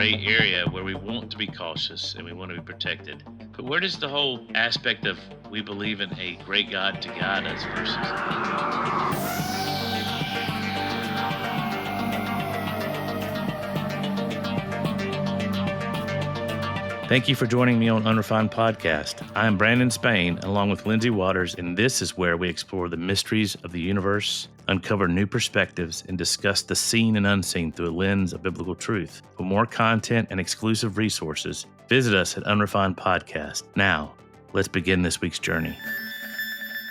gray area where we want to be cautious and we want to be protected. But where does the whole aspect of we believe in a great God to guide us versus? Thank you for joining me on Unrefined Podcast. I am Brandon Spain, along with Lindsay Waters, and this is where we explore the mysteries of the universe, uncover new perspectives, and discuss the seen and unseen through a lens of biblical truth. For more content and exclusive resources, visit us at Unrefined Podcast. Now, let's begin this week's journey.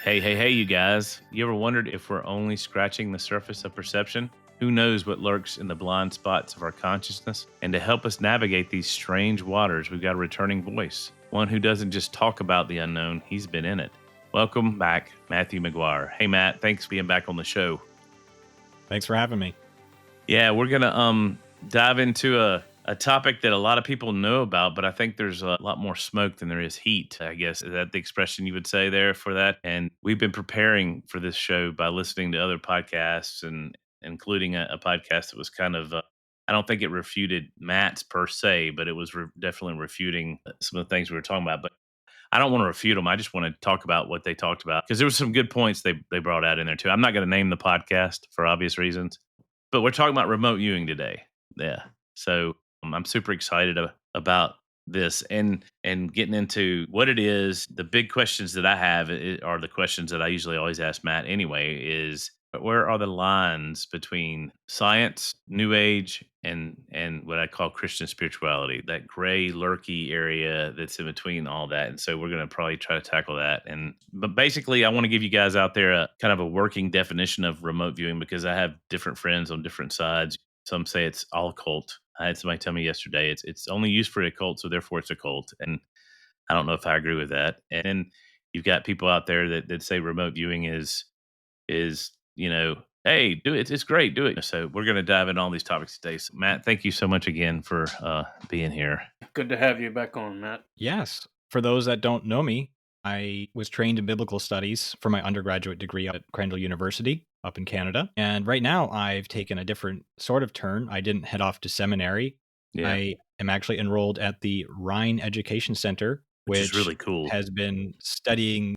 Hey, you guys. You ever wondered if we're only scratching the surface of perception? Who knows what lurks in the blind spots of our consciousness? And to help us navigate these strange waters, we've got a returning voice. One who doesn't just talk about the unknown, he's been in it. Welcome back, Matthew McGuire. Hey, Matt, thanks for being back on the show. Thanks for having me. Yeah, we're going to dive into a topic that a lot of people know about, but I think there's a lot more smoke than there is heat, I guess. Is that the expression you would say there for that? And we've been preparing for this show by listening to other podcasts and including a podcast that was kind of, I don't think it refuted Matt's per se, but it was definitely refuting some of the things we were talking about. But I don't want to refute them. I just want to talk about what they talked about because there were some good points they brought out in there too. I'm not going to name the podcast for obvious reasons, but we're talking about remote viewing today. Yeah. So I'm super excited about this and getting into what it is. The big questions that I have are the questions that I usually always ask Matt anyway is, where are the lines between science, New Age, and what I call Christian spirituality? That gray, lurky area that's in between all that. And so we're going to probably try to tackle that. But basically, I want to give you guys out there a kind of a working definition of remote viewing because I have different friends on different sides. Some say it's all occult. I had somebody tell me yesterday it's only used for a cult, so therefore it's a cult. And I don't know if I agree with that. And then you've got people out there that say remote viewing is hey, do it. It's great. Do it. So we're going to dive into all these topics today. So Matt, thank you so much again for being here. Good to have you back on, Matt. Yes. For those that don't know me, I was trained in biblical studies for my undergraduate degree at Crandall University up in Canada. And right now I've taken a different sort of turn. I didn't head off to seminary. Yeah. I am actually enrolled at the Rhine Education Center, which is really cool. Has been studying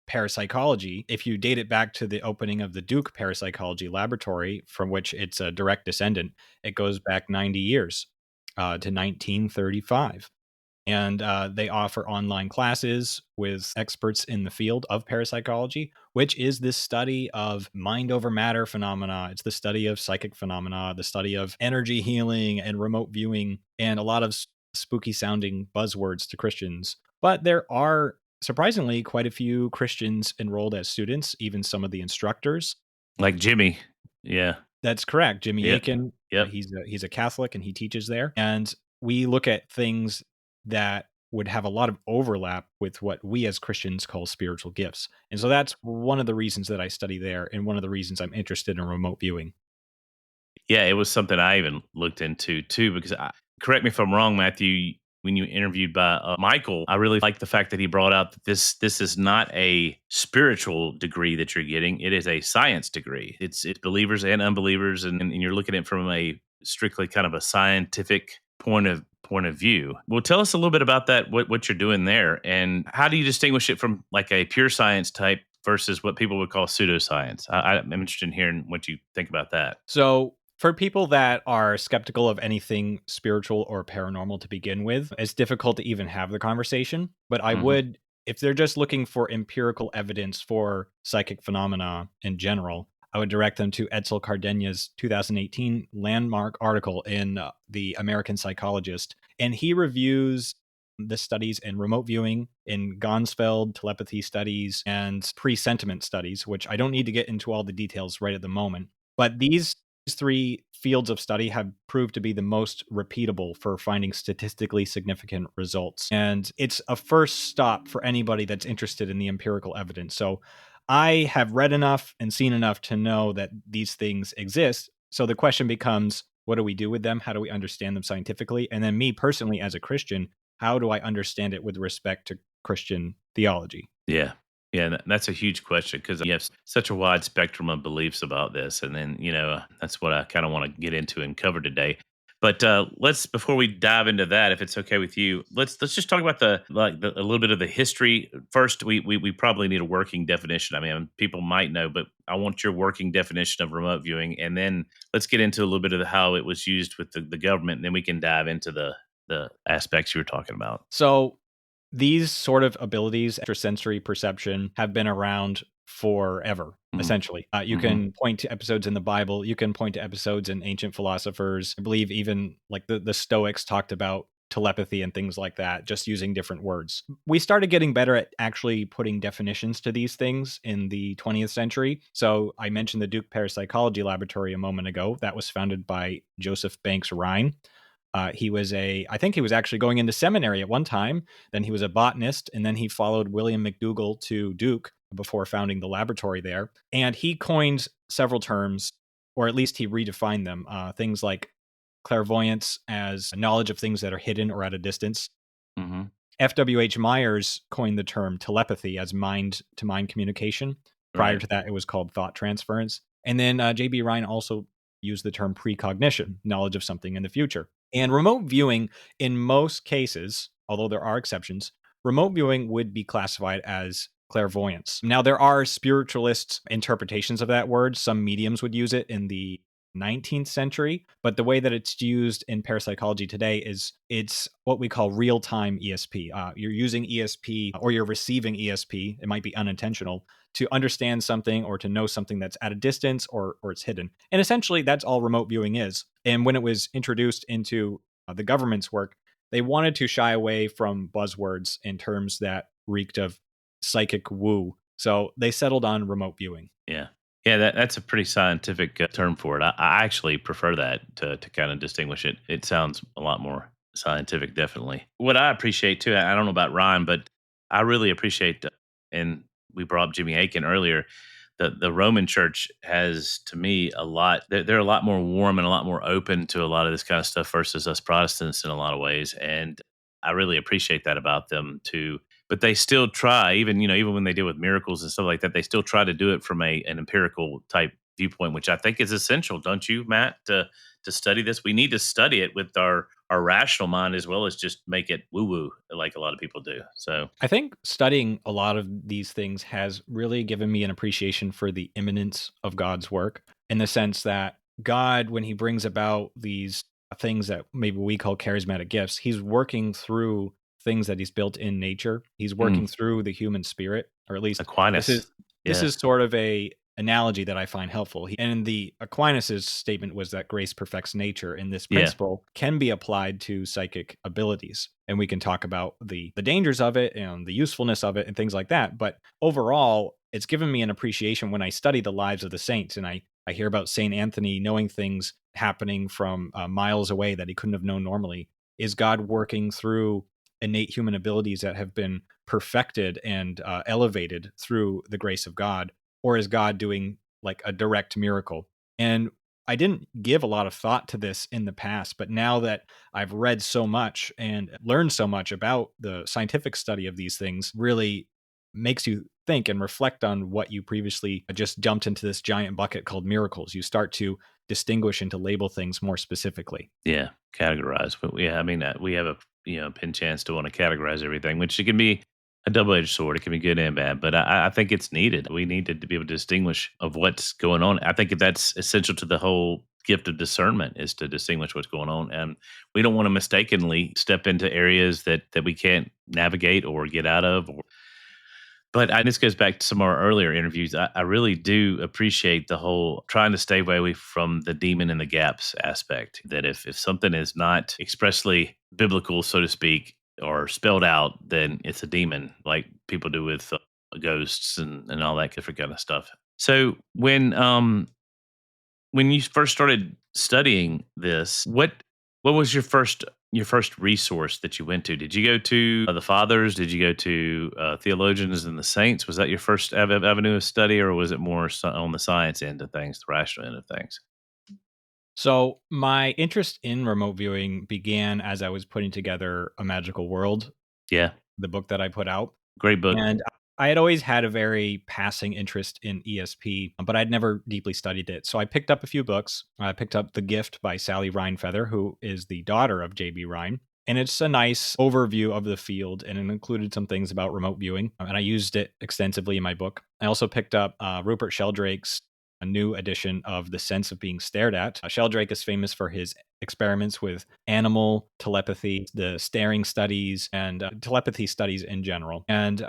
parapsychology. If you date it back to the opening of the Duke Parapsychology Laboratory, from which it's a direct descendant, it goes back 90 years to 1935. And they offer online classes with experts in the field of parapsychology, which is this study of mind over matter phenomena. It's the study of psychic phenomena, the study of energy healing and remote viewing, and a lot of spooky sounding buzzwords to Christians. But there are surprisingly quite a few Christians enrolled as students, even some of the instructors. Like Jimmy. Yeah. That's correct. Jimmy Aiken. Yep. He's a Catholic and he teaches there. And we look at things that would have a lot of overlap with what we as Christians call spiritual gifts. And so that's one of the reasons that I study there and one of the reasons I'm interested in remote viewing. Yeah, it was something I even looked into too, because correct me if I'm wrong, Matthew, when you interviewed by Michael, I really like the fact that he brought out that this is not a spiritual degree that you're getting. It is a science degree. It's believers and unbelievers, and you're looking at it from a strictly kind of a scientific point of view. Well, tell us a little bit about that, what you're doing there, and how do you distinguish it from like a pure science type versus what people would call pseudoscience? I'm interested in hearing what you think about that. So for people that are skeptical of anything spiritual or paranormal to begin with, it's difficult to even have the conversation. But I would, if they're just looking for empirical evidence for psychic phenomena in general, I would direct them to Edsel Cardenya's 2018 landmark article in The American Psychologist. And he reviews the studies in remote viewing, in Gonsfeld telepathy studies, and presentiment studies, which I don't need to get into all the details right at the moment. But these three fields of study have proved to be the most repeatable for finding statistically significant results. And it's a first stop for anybody that's interested in the empirical evidence. So I have read enough and seen enough to know that these things exist. So the question becomes, what do we do with them? How do we understand them scientifically? And then me personally, as a Christian, how do I understand it with respect to Christian theology? Yeah. Yeah, that's a huge question because you have such a wide spectrum of beliefs about this. And then, that's what I kind of want to get into and cover today. But let's before we dive into that, if it's okay with you, let's just talk about a little bit of the history first. We probably need a working definition. I mean, people might know, but I want your working definition of remote viewing, and then let's get into a little bit of how it was used with the government, and then we can dive into the aspects you were talking about. So these sort of abilities, extrasensory perception, have been around forever, Mm-hmm. essentially. You Mm-hmm. can point to episodes in the Bible. You can point to episodes in ancient philosophers. I believe even like the Stoics talked about telepathy and things like that, just using different words. We started getting better at actually putting definitions to these things in the 20th century. So I mentioned the Duke Parapsychology Laboratory a moment ago. That was founded by Joseph Banks Rhine. I think he was actually going into seminary at one time. Then he was a botanist, and then he followed William McDougall to Duke before founding the laboratory there. And he coined several terms, or at least he redefined them. Things like clairvoyance as knowledge of things that are hidden or at a distance. Mm-hmm. F.W.H. Myers coined the term telepathy as mind to mind communication. Prior Right. to that, it was called thought transference. And then J.B. Ryan also used the term precognition, knowledge of something in the future. And remote viewing, in most cases, although there are exceptions, remote viewing would be classified as clairvoyance. Now, there are spiritualist interpretations of that word. Some mediums would use it in the 19th century, but the way that it's used in parapsychology today is it's what we call real-time ESP. You're using ESP or you're receiving ESP, it might be unintentional, to understand something or to know something that's at a distance or it's hidden. And essentially, that's all remote viewing is. And when it was introduced into the government's work, they wanted to shy away from buzzwords in terms that reeked of psychic woo. So they settled on remote viewing. Yeah. Yeah, that's a pretty scientific term for it. I actually prefer that to kind of distinguish it. It sounds a lot more scientific, definitely. What I appreciate too, I don't know about Ryan, but I really appreciate, and we brought up Jimmy Aiken earlier. The Roman Church has, to me, a lot. They're a lot more warm and a lot more open to a lot of this kind of stuff versus us Protestants in a lot of ways, and I really appreciate that about them too, but they still try, even even when they deal with miracles and stuff like that, they still try to do it from an empirical type viewpoint, which I think is essential, don't you, Matt? To study this, we need to study it with our rational mind as well as just make it woo woo like a lot of people do. So, I think studying a lot of these things has really given me an appreciation for the immanence of God's work in the sense that God, when he brings about these things that maybe we call charismatic gifts, he's working through things that he's built in nature. He's mm, working through the human spirit, or at least this Aquinas, is this yeah, is sort of a analogy that I find helpful. And the Aquinas's statement was that grace perfects nature, and this yeah, principle can be applied to psychic abilities. And we can talk about the dangers of it and the usefulness of it and things like that. But overall, it's given me an appreciation when I study the lives of the saints and I hear about Saint Anthony knowing things happening from miles away that he couldn't have known normally. Is God working through innate human abilities that have been perfected and elevated through the grace of God? Or is God doing like a direct miracle? And I didn't give a lot of thought to this in the past, but now that I've read so much and learned so much about the scientific study of these things, really makes you think and reflect on what you previously just jumped into this giant bucket called miracles. You start to distinguish and to label things more specifically. yeah, categorize. But yeah, I mean, we have a pin chance to want to categorize everything, which it can be a double edged sword. It can be good and bad, but I think it's needed. We need to be able to distinguish of what's going on. I think that's essential to the whole gift of discernment is to distinguish what's going on, and we don't want to mistakenly step into areas that we can't navigate or get out of, but this goes back to some of our earlier interviews. I really do appreciate the whole trying to stay away from the demon in the gaps aspect. That if something is not expressly biblical, so to speak, or spelled out, then it's a demon, like people do with ghosts and all that different kind of stuff. So when you first started studying this, what was your first resource that you went to? Did you go to the fathers? Did you go to theologians and the saints? Was that your first avenue of study, or was it more on the science end of things, the rational end of things? So, my interest in remote viewing began as I was putting together A Magical World, Yeah, the book that I put out. great book. I had always had a very passing interest in ESP, but I'd never deeply studied it. So I picked up a few books. I picked up The Gift by Sally Rhine Feather, who is the daughter of J.B. Rhine. And it's a nice overview of the field, and it included some things about remote viewing. And I used it extensively in my book. I also picked up Rupert Sheldrake's a new edition of The Sense of Being Stared At. Sheldrake is famous for his experiments with animal telepathy, the staring studies, and telepathy studies in general. And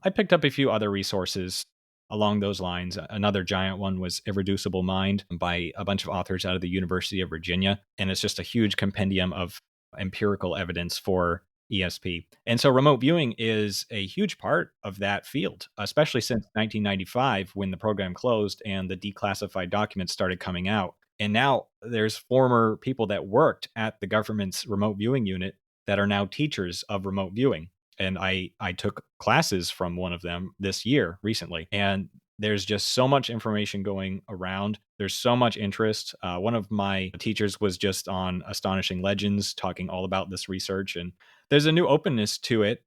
I picked up a few other resources along those lines. Another giant one was Irreducible Mind by a bunch of authors out of the University of Virginia. And it's just a huge compendium of empirical evidence for ESP. And so remote viewing is a huge part of that field, especially since 1995 when the program closed and the declassified documents started coming out. And now there's former people that worked at the government's remote viewing unit that are now teachers of remote viewing. And I took classes from one of them this year recently. And there's just so much information going around. There's so much interest. One of my teachers was just on Astonishing Legends talking all about this research. And there's a new openness to it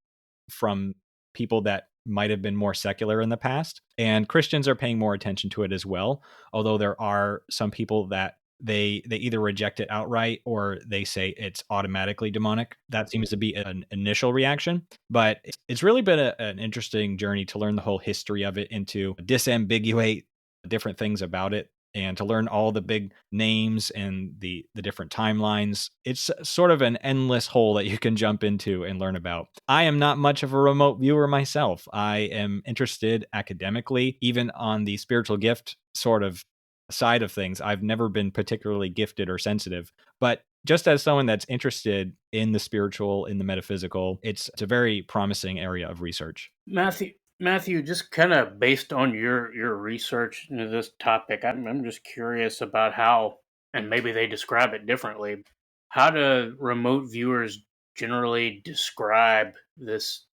from people that might have been more secular in the past. And Christians are paying more attention to it as well. Although there are some people that they either reject it outright or they say it's automatically demonic. That seems to be an initial reaction, but it's really been an interesting journey to learn the whole history of it and to disambiguate different things about it and to learn all the big names and the different timelines. It's sort of an endless hole that you can jump into and learn about. I am not much of a remote viewer myself. I am interested academically, even on the spiritual gift sort of side of things. I've never been particularly gifted or sensitive, but just as someone that's interested in the spiritual, in the metaphysical, it's a very promising area of research. Matthew, just kind of based on your research into this topic, I'm just curious about how, and maybe they describe it differently. How do remote viewers generally describe this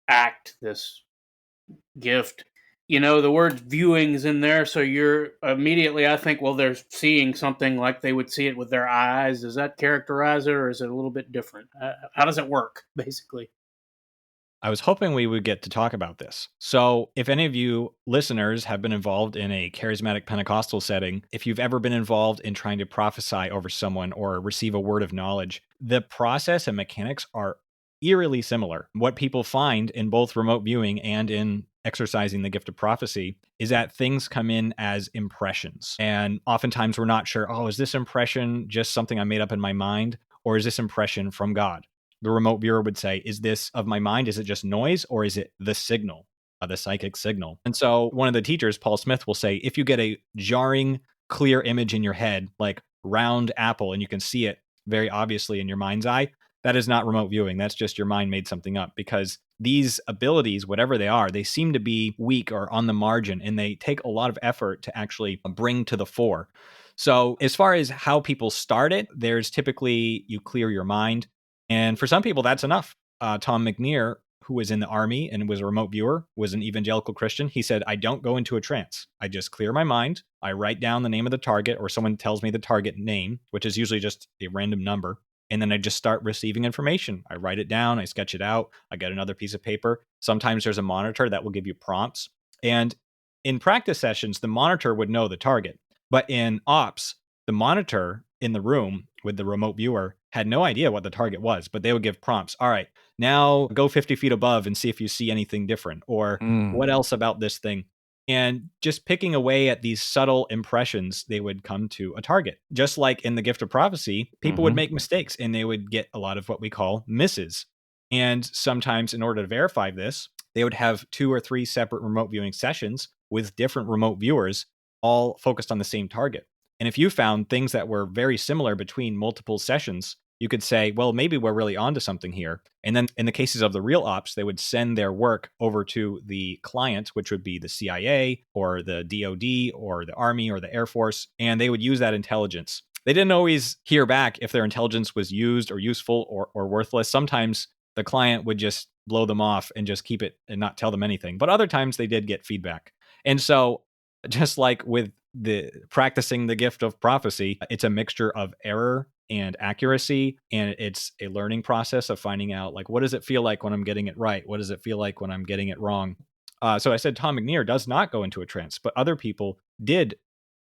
act, this gift? The word viewing is in there, so you're immediately, I think, well, they're seeing something like they would see it with their eyes. Does that characterize it, or is it a little bit different? How does it work, basically? I was hoping we would get to talk about this. So, if any of you listeners have been involved in a charismatic Pentecostal setting, if you've ever been involved in trying to prophesy over someone or receive a word of knowledge, the process and mechanics are eerily similar. What people find in both remote viewing and in exercising the gift of prophecy is that things come in as impressions. And oftentimes we're not sure, oh, is this impression just something I made up in my mind? Or is this impression from God? The remote viewer would say, is this of my mind? Is it just noise or is it the signal, the psychic signal? And so one of the teachers, Paul Smith, will say, if you get a jarring, clear image in your head, like round apple, and you can see it very obviously in your mind's eye, that is not remote viewing. That's just your mind made something up, because these abilities, whatever they are, they seem to be weak or on the margin, and they take a lot of effort to actually bring to the fore. So as far as how people start it, there's typically you clear your mind. And for some people, that's enough. Tom McNear, who was in the army and was a remote viewer, was an evangelical Christian. He said, I don't go into a trance. I just clear my mind. I write down the name of the target, or someone tells me the target name, which is usually just a random number. And then I just start receiving information. I write it down. I sketch it out. I get another piece of paper. Sometimes there's a monitor that will give you prompts. And in practice sessions, the monitor would know the target. But in ops, the monitor in the room with the remote viewer had no idea what the target was, but they would give prompts. All right, now go 50 feet above and see if you see anything different, or what else about this thing? And just picking away at these subtle impressions, they would come to a target. Just like in the gift of prophecy, people would make mistakes and they would get a lot of what we call misses. And sometimes, in order to verify this, they would have 2 or 3 separate remote viewing sessions with different remote viewers, all focused on the same target. And if you found things that were very similar between multiple sessions, you could say, well, maybe we're really onto something here. And then in the cases of the real ops, they would send their work over to the client, which would be the CIA or the DOD or the Army or the Air Force, and they would use that intelligence. They didn't always hear back if their intelligence was used or useful or worthless. Sometimes the client would just blow them off and just keep it and not tell them anything. But other times they did get feedback. And so just like with the practicing the gift of prophecy, it's a mixture of error and accuracy. And it's a learning process of finding out, like, what does it feel like when I'm getting it right? What does it feel like when I'm getting it wrong? So I said Tom McNear does not go into a trance, but other people did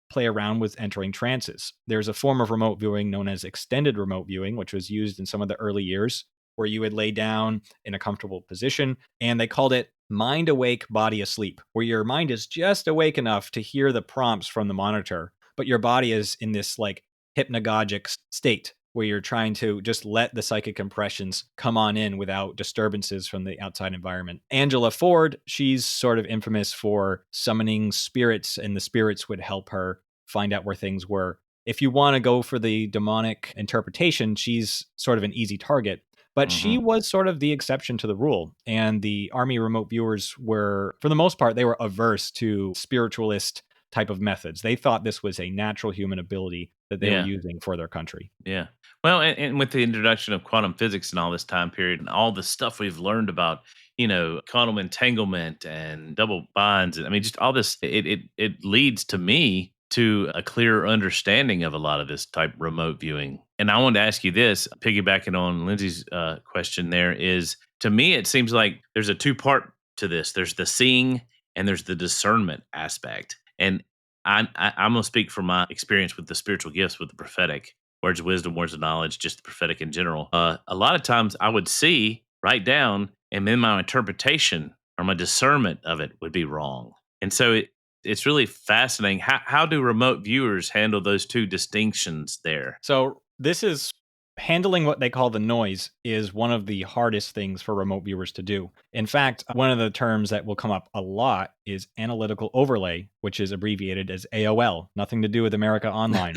play around with entering trances. There's a form of remote viewing known as extended remote viewing, which was used in some of the early years, where you would lay down in a comfortable position. And they called it mind awake, body asleep, where your mind is just awake enough to hear the prompts from the monitor, but your body is in this like hypnagogic state where you're trying to just let the psychic impressions come on in without disturbances from the outside environment. Angela Ford, she's sort of infamous for summoning spirits, and the spirits would help her find out where things were. If you want to go for the demonic interpretation, she's sort of an easy target. But she was sort of the exception to the rule. And the Army remote viewers were, for the most part, they were averse to spiritualist type of methods. They thought this was a natural human ability that they were Yeah. using for their country. Yeah. Well, and with the introduction of quantum physics and all this time period and all the stuff we've learned about, quantum entanglement and double binds, I mean, just all this, it leads to me to a clearer understanding of a lot of this type remote viewing. And I wanted to ask you this, piggybacking on Lindsay's question there is, to me, it seems like there's a two-part to this. There's the seeing and there's the discernment aspect. And I'm going to speak from my experience with the spiritual gifts, with the prophetic, words of wisdom, words of knowledge, just the prophetic in general. A lot of times I would see, write down, and then my interpretation or my discernment of it would be wrong. And so it's really fascinating. How do remote viewers handle those two distinctions there? So this is handling what they call the noise is one of the hardest things for remote viewers to do. In fact, one of the terms that will come up a lot is analytical overlay, which is abbreviated as AOL, nothing to do with America Online.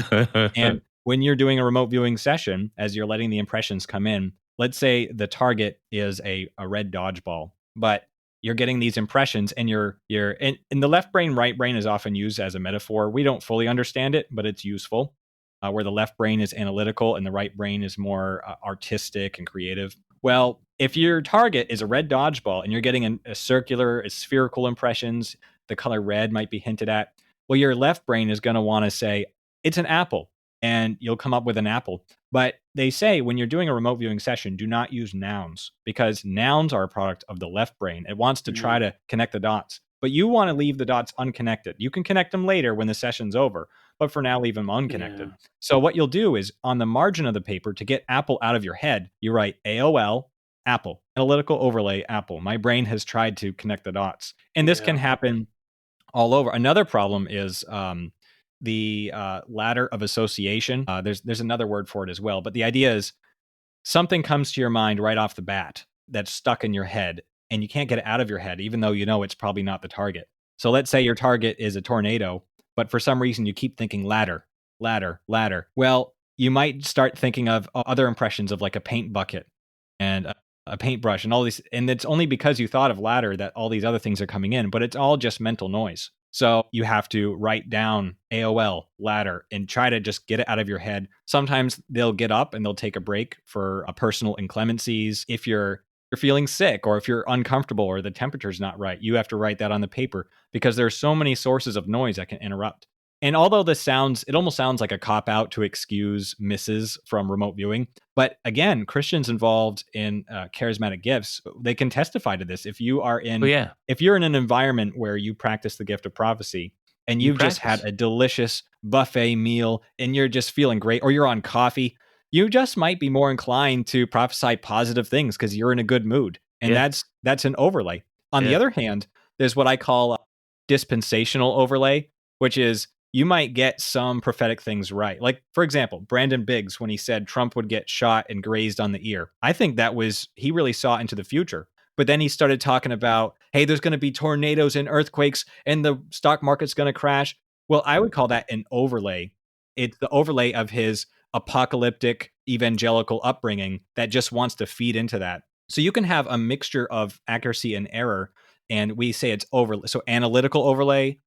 And when you're doing a remote viewing session, as you're letting the impressions come in, let's say the target is a red dodgeball, but you're getting these impressions and you're in the left brain, right brain is often used as a metaphor. We don't fully understand it, but it's useful. Where the left brain is analytical and the right brain is more artistic and creative. Well, if your target is a red dodgeball and you're getting a circular, a spherical impressions, the color red might be hinted at. Well, your left brain is going to want to say, it's an apple, and you'll come up with an apple. But they say when you're doing a remote viewing session, do not use nouns, because nouns are a product of the left brain. It wants to try to connect the dots, but you want to leave the dots unconnected. You can connect them later when the session's over, but for now, leave them unconnected. Yeah. So what you'll do is on the margin of the paper, to get apple out of your head, you write AOL, apple, analytical overlay, apple. My brain has tried to connect the dots. And this can happen all over. Another problem is the ladder of association. There's another word for it as well. But the idea is something comes to your mind right off the bat that's stuck in your head, and you can't get it out of your head, even though you know it's probably not the target. So let's say your target is a tornado, but for some reason you keep thinking ladder, ladder, ladder. Well, you might start thinking of other impressions of like a paint bucket and a paintbrush and all these. And it's only because you thought of ladder that all these other things are coming in, but it's all just mental noise. So you have to write down AOL, ladder, and try to just get it out of your head. Sometimes they'll get up and they'll take a break for personal inclemencies. If you're feeling sick, or if you're uncomfortable, or the temperature's not right, you have to write that on the paper, because there's so many sources of noise that can interrupt. And although it almost sounds like a cop out to excuse misses from remote viewing. But again, Christians involved in charismatic gifts, they can testify to this. If you are Oh in, yeah, if you're in an environment where you practice the gift of prophecy, and you you've just had practice. a delicious buffet meal and you're just feeling great, or you're on coffee, you just might be more inclined to prophesy positive things because you're in a good mood. And Yeah, that's an overlay. On the yeah. other hand, there's what I call dispensational overlay, which is you might get some prophetic things right. Like, for example, Brandon Biggs, when he said Trump would get shot and grazed on the ear, I think he really saw into the future. But then he started talking about, hey, there's going to be tornadoes and earthquakes and the stock market's going to crash. Well, I would call that an overlay. It's the overlay of his apocalyptic evangelical upbringing that just wants to feed into that. So you can have a mixture of accuracy and error. And we say it's overlay. So analytical overlay,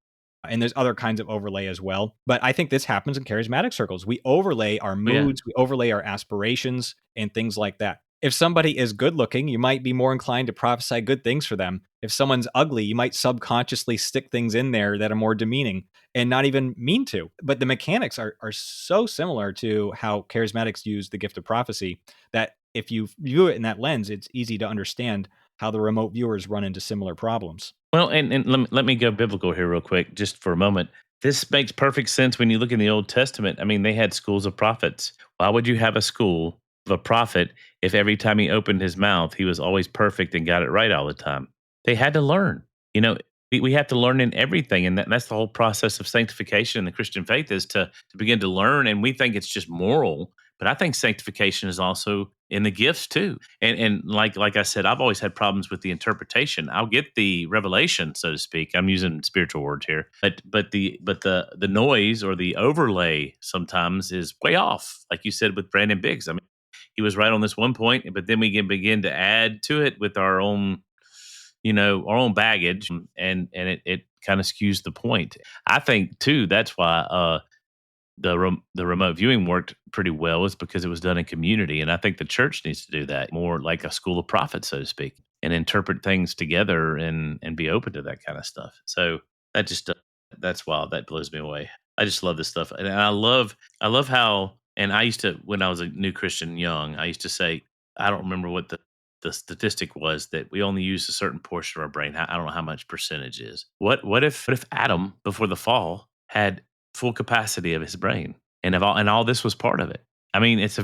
and there's other kinds of overlay as well. But I think this happens in charismatic circles. We overlay our Oh yeah. moods, we overlay our aspirations, and things like that. If somebody is good looking, you might be more inclined to prophesy good things for them. If someone's ugly, you might subconsciously stick things in there that are more demeaning and not even mean to. But the mechanics are so similar to how charismatics use the gift of prophecy that if you view it in that lens, it's easy to understand how the remote viewers run into similar problems. Well, and let me go biblical here real quick, just for a moment. This makes perfect sense when you look in the Old Testament. I mean, they had schools of prophets. Why would you have a school of a prophet if every time he opened his mouth, he was always perfect and got it right all the time? They had to learn. You know, we have to learn in everything, and that's the whole process of sanctification in the Christian faith is to begin to learn. And we think it's just moral, but I think sanctification is also in the gifts too. And like I said, I've always had problems with the interpretation. I'll get the revelation, so to speak. I'm using spiritual words here, but the noise or the overlay sometimes is way off. Like you said with Brandon Biggs, I mean, he was right on this one point, but then we can begin to add to it with our own, our own baggage, and it kind of skews the point. I think too. That's why the remote viewing worked pretty well is because it was done in community, and I think the church needs to do that more, like a school of prophets, so to speak, and interpret things together and be open to that kind of stuff. So that just that's wild. That blows me away. I just love this stuff, and I love how. And I used to, when I was a new Christian, young, I used to say, I don't remember what the statistic was, that we only use a certain portion of our brain. I don't know how much percentage is. What if Adam before the fall had full capacity of his brain, and all this was part of it? I mean, this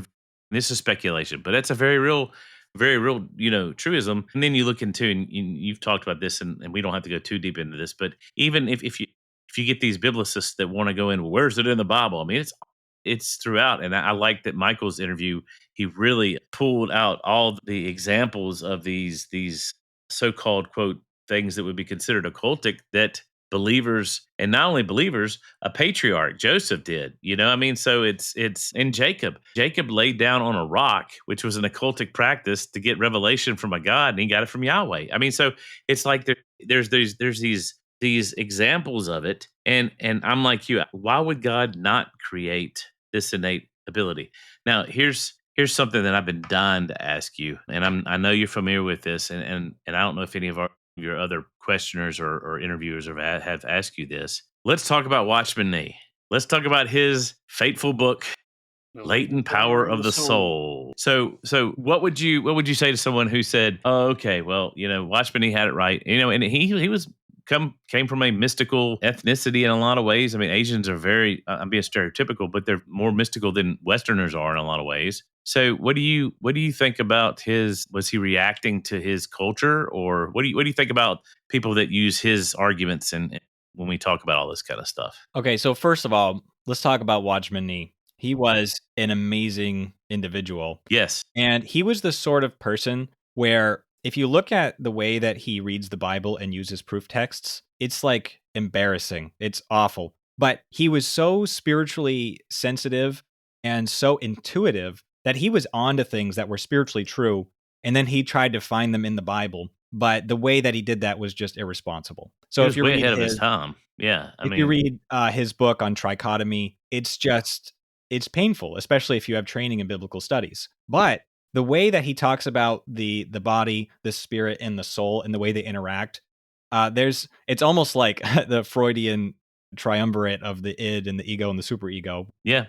is speculation, but it's a very real, truism. And then you look into, and you've talked about this, and we don't have to go too deep into this, but even if you get these biblicists that want to go in, well, where's it in the Bible? I mean, it's throughout, and I like that Michael's interview. He really pulled out all the examples of these so-called quote things that would be considered occultic that believers, and not only believers, a patriarch Joseph did. I mean, so it's in Jacob. Jacob laid down on a rock, which was an occultic practice to get revelation from a God, and he got it from Yahweh. I mean, so it's like there's these examples of it, and I'm like you. Why would God not create this innate ability? Now, here's something that I've been dying to ask you, and I know you're familiar with this, and I don't know if any of your other questioners or interviewers have asked you this. Let's talk about Watchman Nee. Let's talk about his fateful book, The latent latent power power of of the the soul. soul. So what would you say to someone who said, "Oh, okay, well, Watchman Nee had it right," and he was came from a mystical ethnicity in a lot of ways. I mean, Asians are very, I'm being stereotypical, but they're more mystical than Westerners are in a lot of ways. So what do you think about his? Was he reacting to his culture, or what do you think about people that use his arguments and when we talk about all this kind of stuff? Okay, so first of all, let's talk about Watchman Nee. He was an amazing individual. Yes, And he was the sort of person where if you look at the way that he reads the Bible and uses proof texts, it's like embarrassing. It's awful. But he was so spiritually sensitive and so intuitive that he was onto things that were spiritually true. And then he tried to find them in the Bible. But the way that he did that was just irresponsible. he So was way ahead of his time. Yeah, I if you mean, read his book on trichotomy, it's painful, especially if you have training in biblical studies. But the way that he talks about the body, the spirit, and the soul, and the way they interact, it's almost like the Freudian triumvirate of the id and the ego and the superego, yeah,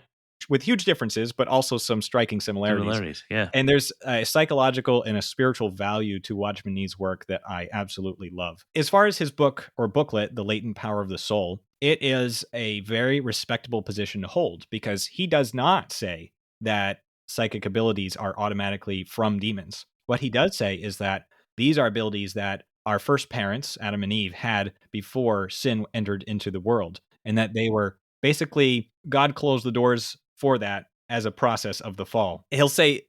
with huge differences, but also some striking similarities. similarities. Yeah. And there's a psychological and a spiritual value to Watchman Nee's work that I absolutely love. As far as his book or booklet, The Latent Power of the Soul, it is a very respectable position to hold because he does not say that psychic abilities are automatically from demons. What he does say is that these are abilities that our first parents, Adam and Eve, had before sin entered into the world, and that they were basically God closed the doors for that as a process of the fall. He'll say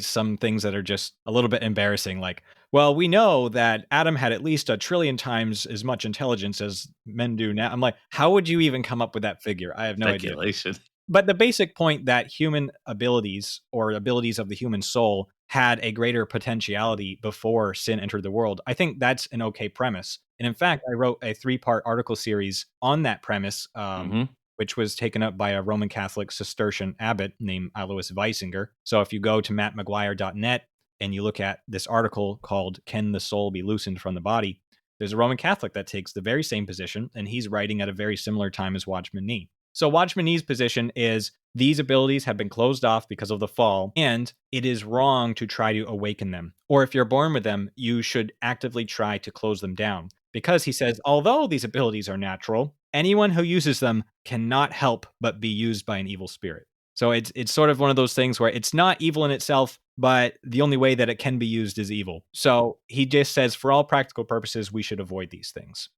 some things that are just a little bit embarrassing, like, well, we know that Adam had at least a trillion times as much intelligence as men do now. I'm like, how would you even come up with that figure? I have no idea. Speculation. But the basic point that human abilities or abilities of the human soul had a greater potentiality before sin entered the world, I think that's an okay premise. And in fact, I wrote a 3-part article series on that premise, Hmm. which was taken up by a Roman Catholic Cistercian abbot named Alois Weisinger. So if you go to mattmcguire.net and you look at this article called Can the Soul Be Loosened from the Body? There's a Roman Catholic that takes the very same position, and he's writing at a very similar time as Watchman Nee. So Watchman Nee's position is these abilities have been closed off because of the fall, and it is wrong to try to awaken them. Or if you're born with them, you should actively try to close them down. Because he says, although these abilities are natural, anyone who uses them cannot help but be used by an evil spirit. So it's sort of one of those things where it's not evil in itself, but the only way that it can be used is evil. So he just says, for all practical purposes, we should avoid these things.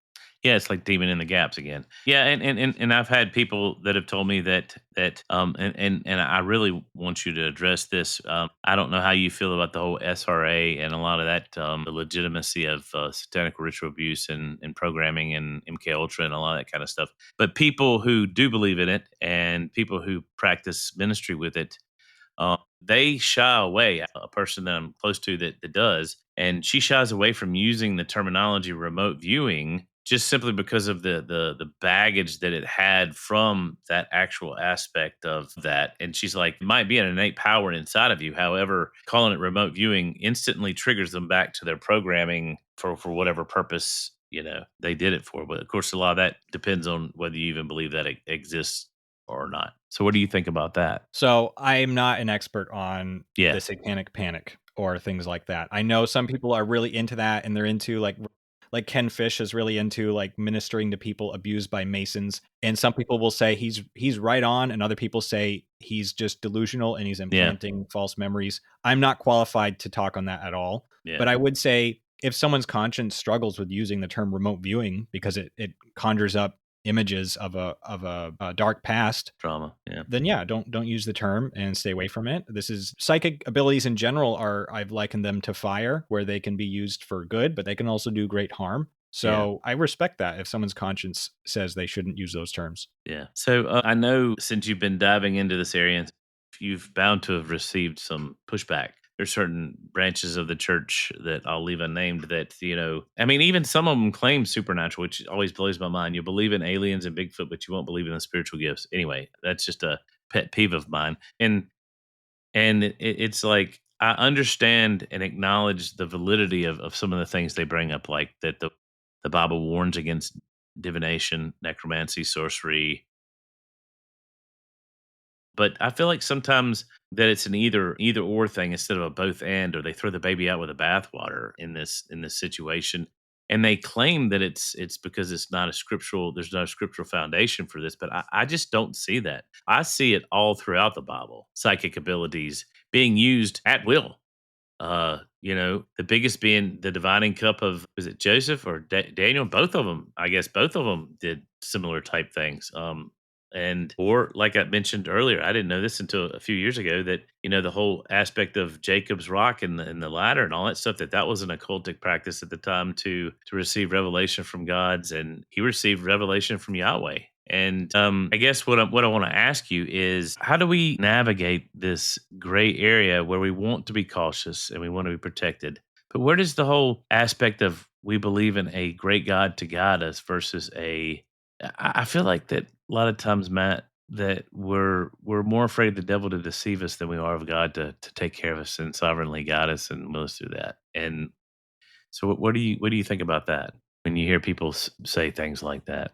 Yeah, it's like demon in the gaps again. Yeah, and I've had people that have told me and I really want you to address this. I don't know how you feel about the whole SRA and a lot of that, the legitimacy of satanic ritual abuse and programming and MK Ultra and a lot of that kind of stuff. But people who do believe in it and people who practice ministry with it, they shy away. A person that I'm close to that does, and she shies away from using the terminology remote viewing just simply because of the baggage that it had from that actual aspect of that. And she's like, it might be an innate power inside of you. However, calling it remote viewing instantly triggers them back to their programming for whatever purpose they did it for. But of course, a lot of that depends on whether you even believe that it exists or not. So, what do you think about that? So I'm not an expert on Yeah. the satanic panic or things like that. I know some people are really into that and they're into like Ken Fish is really into like ministering to people abused by Masons. And some people will say he's right on, and other people say he's just delusional and he's Yeah. implanting false memories. I'm not qualified to talk on that at all. Yeah. But I would say if someone's conscience struggles with using the term remote viewing because it conjures up images of a dark past, Drama. Yeah. then yeah, don't use the term and stay away from it. This is psychic abilities in general are I've likened them to fire, where they can be used for good, but they can also do great harm. Yeah. So I respect that if someone's conscience says they shouldn't use those terms. Yeah. So I know since you've been diving into this area, you've bound to have received some pushback. There's certain branches of the church that I'll leave unnamed I mean, even some of them claim supernatural, which always blows my mind. You believe in aliens and Bigfoot, but you won't believe in the spiritual gifts. Anyway, that's just a pet peeve of mine. It's like I understand and acknowledge the validity of some of the things they bring up, like that the Bible warns against divination, necromancy, sorcery, but I feel like sometimes that it's an either or thing instead of a both and, or they throw the baby out with the bathwater in this situation. And they claim that it's because it's not a scriptural, there's no scriptural foundation for this, but I just don't see that. I see it all throughout the Bible, psychic abilities being used at will. The biggest being the dividing cup of, was it Joseph or Daniel? Both of them, I guess, both of them did similar type things. Or like I mentioned earlier, I didn't know this until a few years ago that the whole aspect of Jacob's rock and the ladder and all that stuff, that was an occultic practice at the time to receive revelation from gods, and he received revelation from Yahweh. And I guess what I want to ask you is, how do we navigate this gray area where we want to be cautious and we want to be protected, but where does the whole aspect of we believe in a great God to guide us versus I feel like that a lot of times, Matt, that we're more afraid of the devil to deceive us than we are of God to take care of us and sovereignly guide us and will us through that. And so, what do you think about that when you hear people say things like that?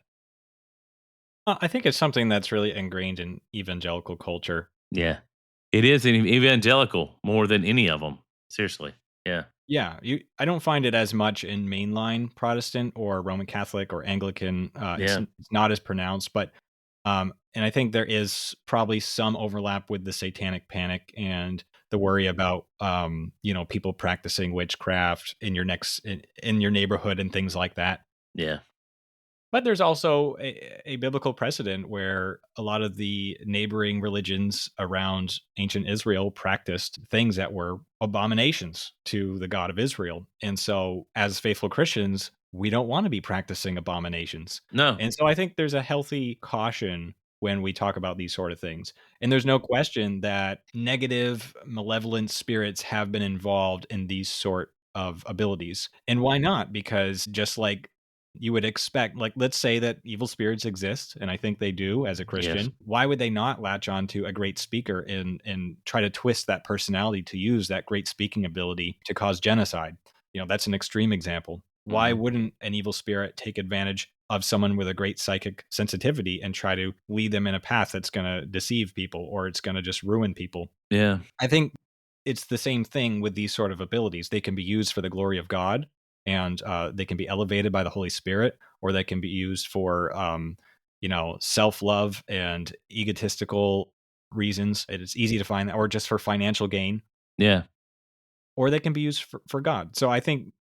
I think it's something that's really ingrained in evangelical culture. Yeah, it is an evangelical more than any of them. Seriously, yeah, Yeah, I don't find it as much in mainline Protestant or Roman Catholic or Anglican. yeah, It's not as pronounced, but and I think there is probably some overlap with the satanic panic and the worry about people practicing witchcraft in in your neighborhood and things like that. yeah, But there's also a biblical precedent where a lot of the neighboring religions around ancient Israel practiced things that were abominations to the God of Israel. And so, as faithful Christians, we don't want to be practicing abominations. no, And so, I think there's a healthy caution when we talk about these sort of things. And there's no question that negative, malevolent spirits have been involved in these sort of abilities. And why not? Because just like You would expect, like, let's say that evil spirits exist, and I think they do as a Yes. Christian. Why would they not latch on to a great speaker and try to twist that personality to use that great speaking ability to cause genocide? That's an extreme example. Why Hmm. wouldn't an evil spirit take advantage of someone with a great psychic sensitivity and try to lead them in a path that's going to deceive people, or it's going to just ruin people? Yeah. I think it's the same thing with these sort of abilities. They can be used for the glory of God, and they can be elevated by the Holy Spirit, or they can be used for, self love and egotistical reasons. It is easy to find that, or just for financial gain, Yeah. or they can be used for God. So I think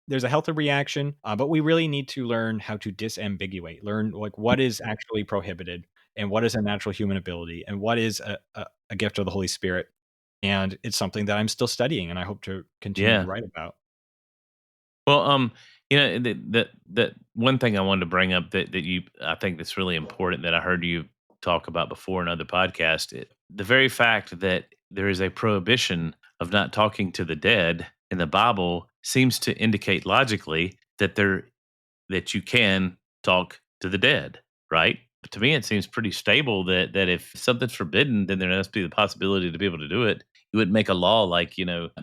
there's a healthy reaction, but we really need to learn how to disambiguate, learn like what is actually prohibited and what is a natural human ability and what is a gift of the Holy Spirit. And it's something that I'm still studying and I hope to continue to Yeah. write about. Well, that one thing I wanted to bring up that you I think that's really important that I heard you talk about before in other podcast. The very fact that there is a prohibition of not talking to the dead in the Bible seems to indicate logically that you can talk to the dead, right? To me, it seems pretty stable that if something's forbidden, then there must be the possibility to be able to do it. You wouldn't make a law like,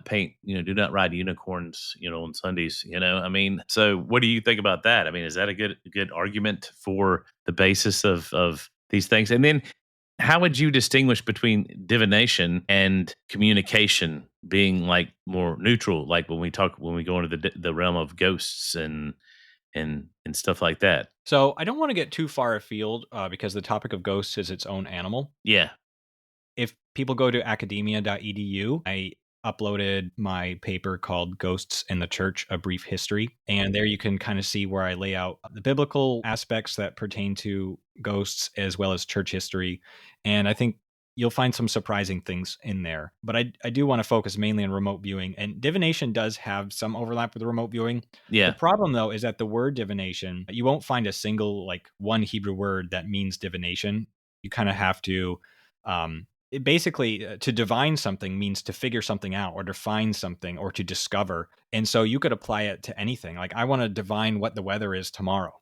paint, do not ride unicorns, on Sundays, I mean, so what do you think about that? I mean, is that a good argument for the basis of these things? And then how would you distinguish between divination and communication being like more neutral, like when we go into the realm of ghosts and stuff like that? So I don't want to get too far afield because the topic of ghosts is its own animal. Yeah. If people go to academia.edu, I uploaded my paper called Ghosts in the Church, A Brief History. And there you can kind of see where I lay out the biblical aspects that pertain to ghosts as well as church history. And I think you'll find some surprising things in there. But I do want to focus mainly on remote viewing. And divination does have some overlap with remote viewing. The Yeah. problem, though, is that the word divination, you won't find a single, like one Hebrew word that means divination. You kind of have to it basically to divine something means to figure something out or to find something or to discover. And so you could apply it to anything. Like, I want to divine what the weather is tomorrow.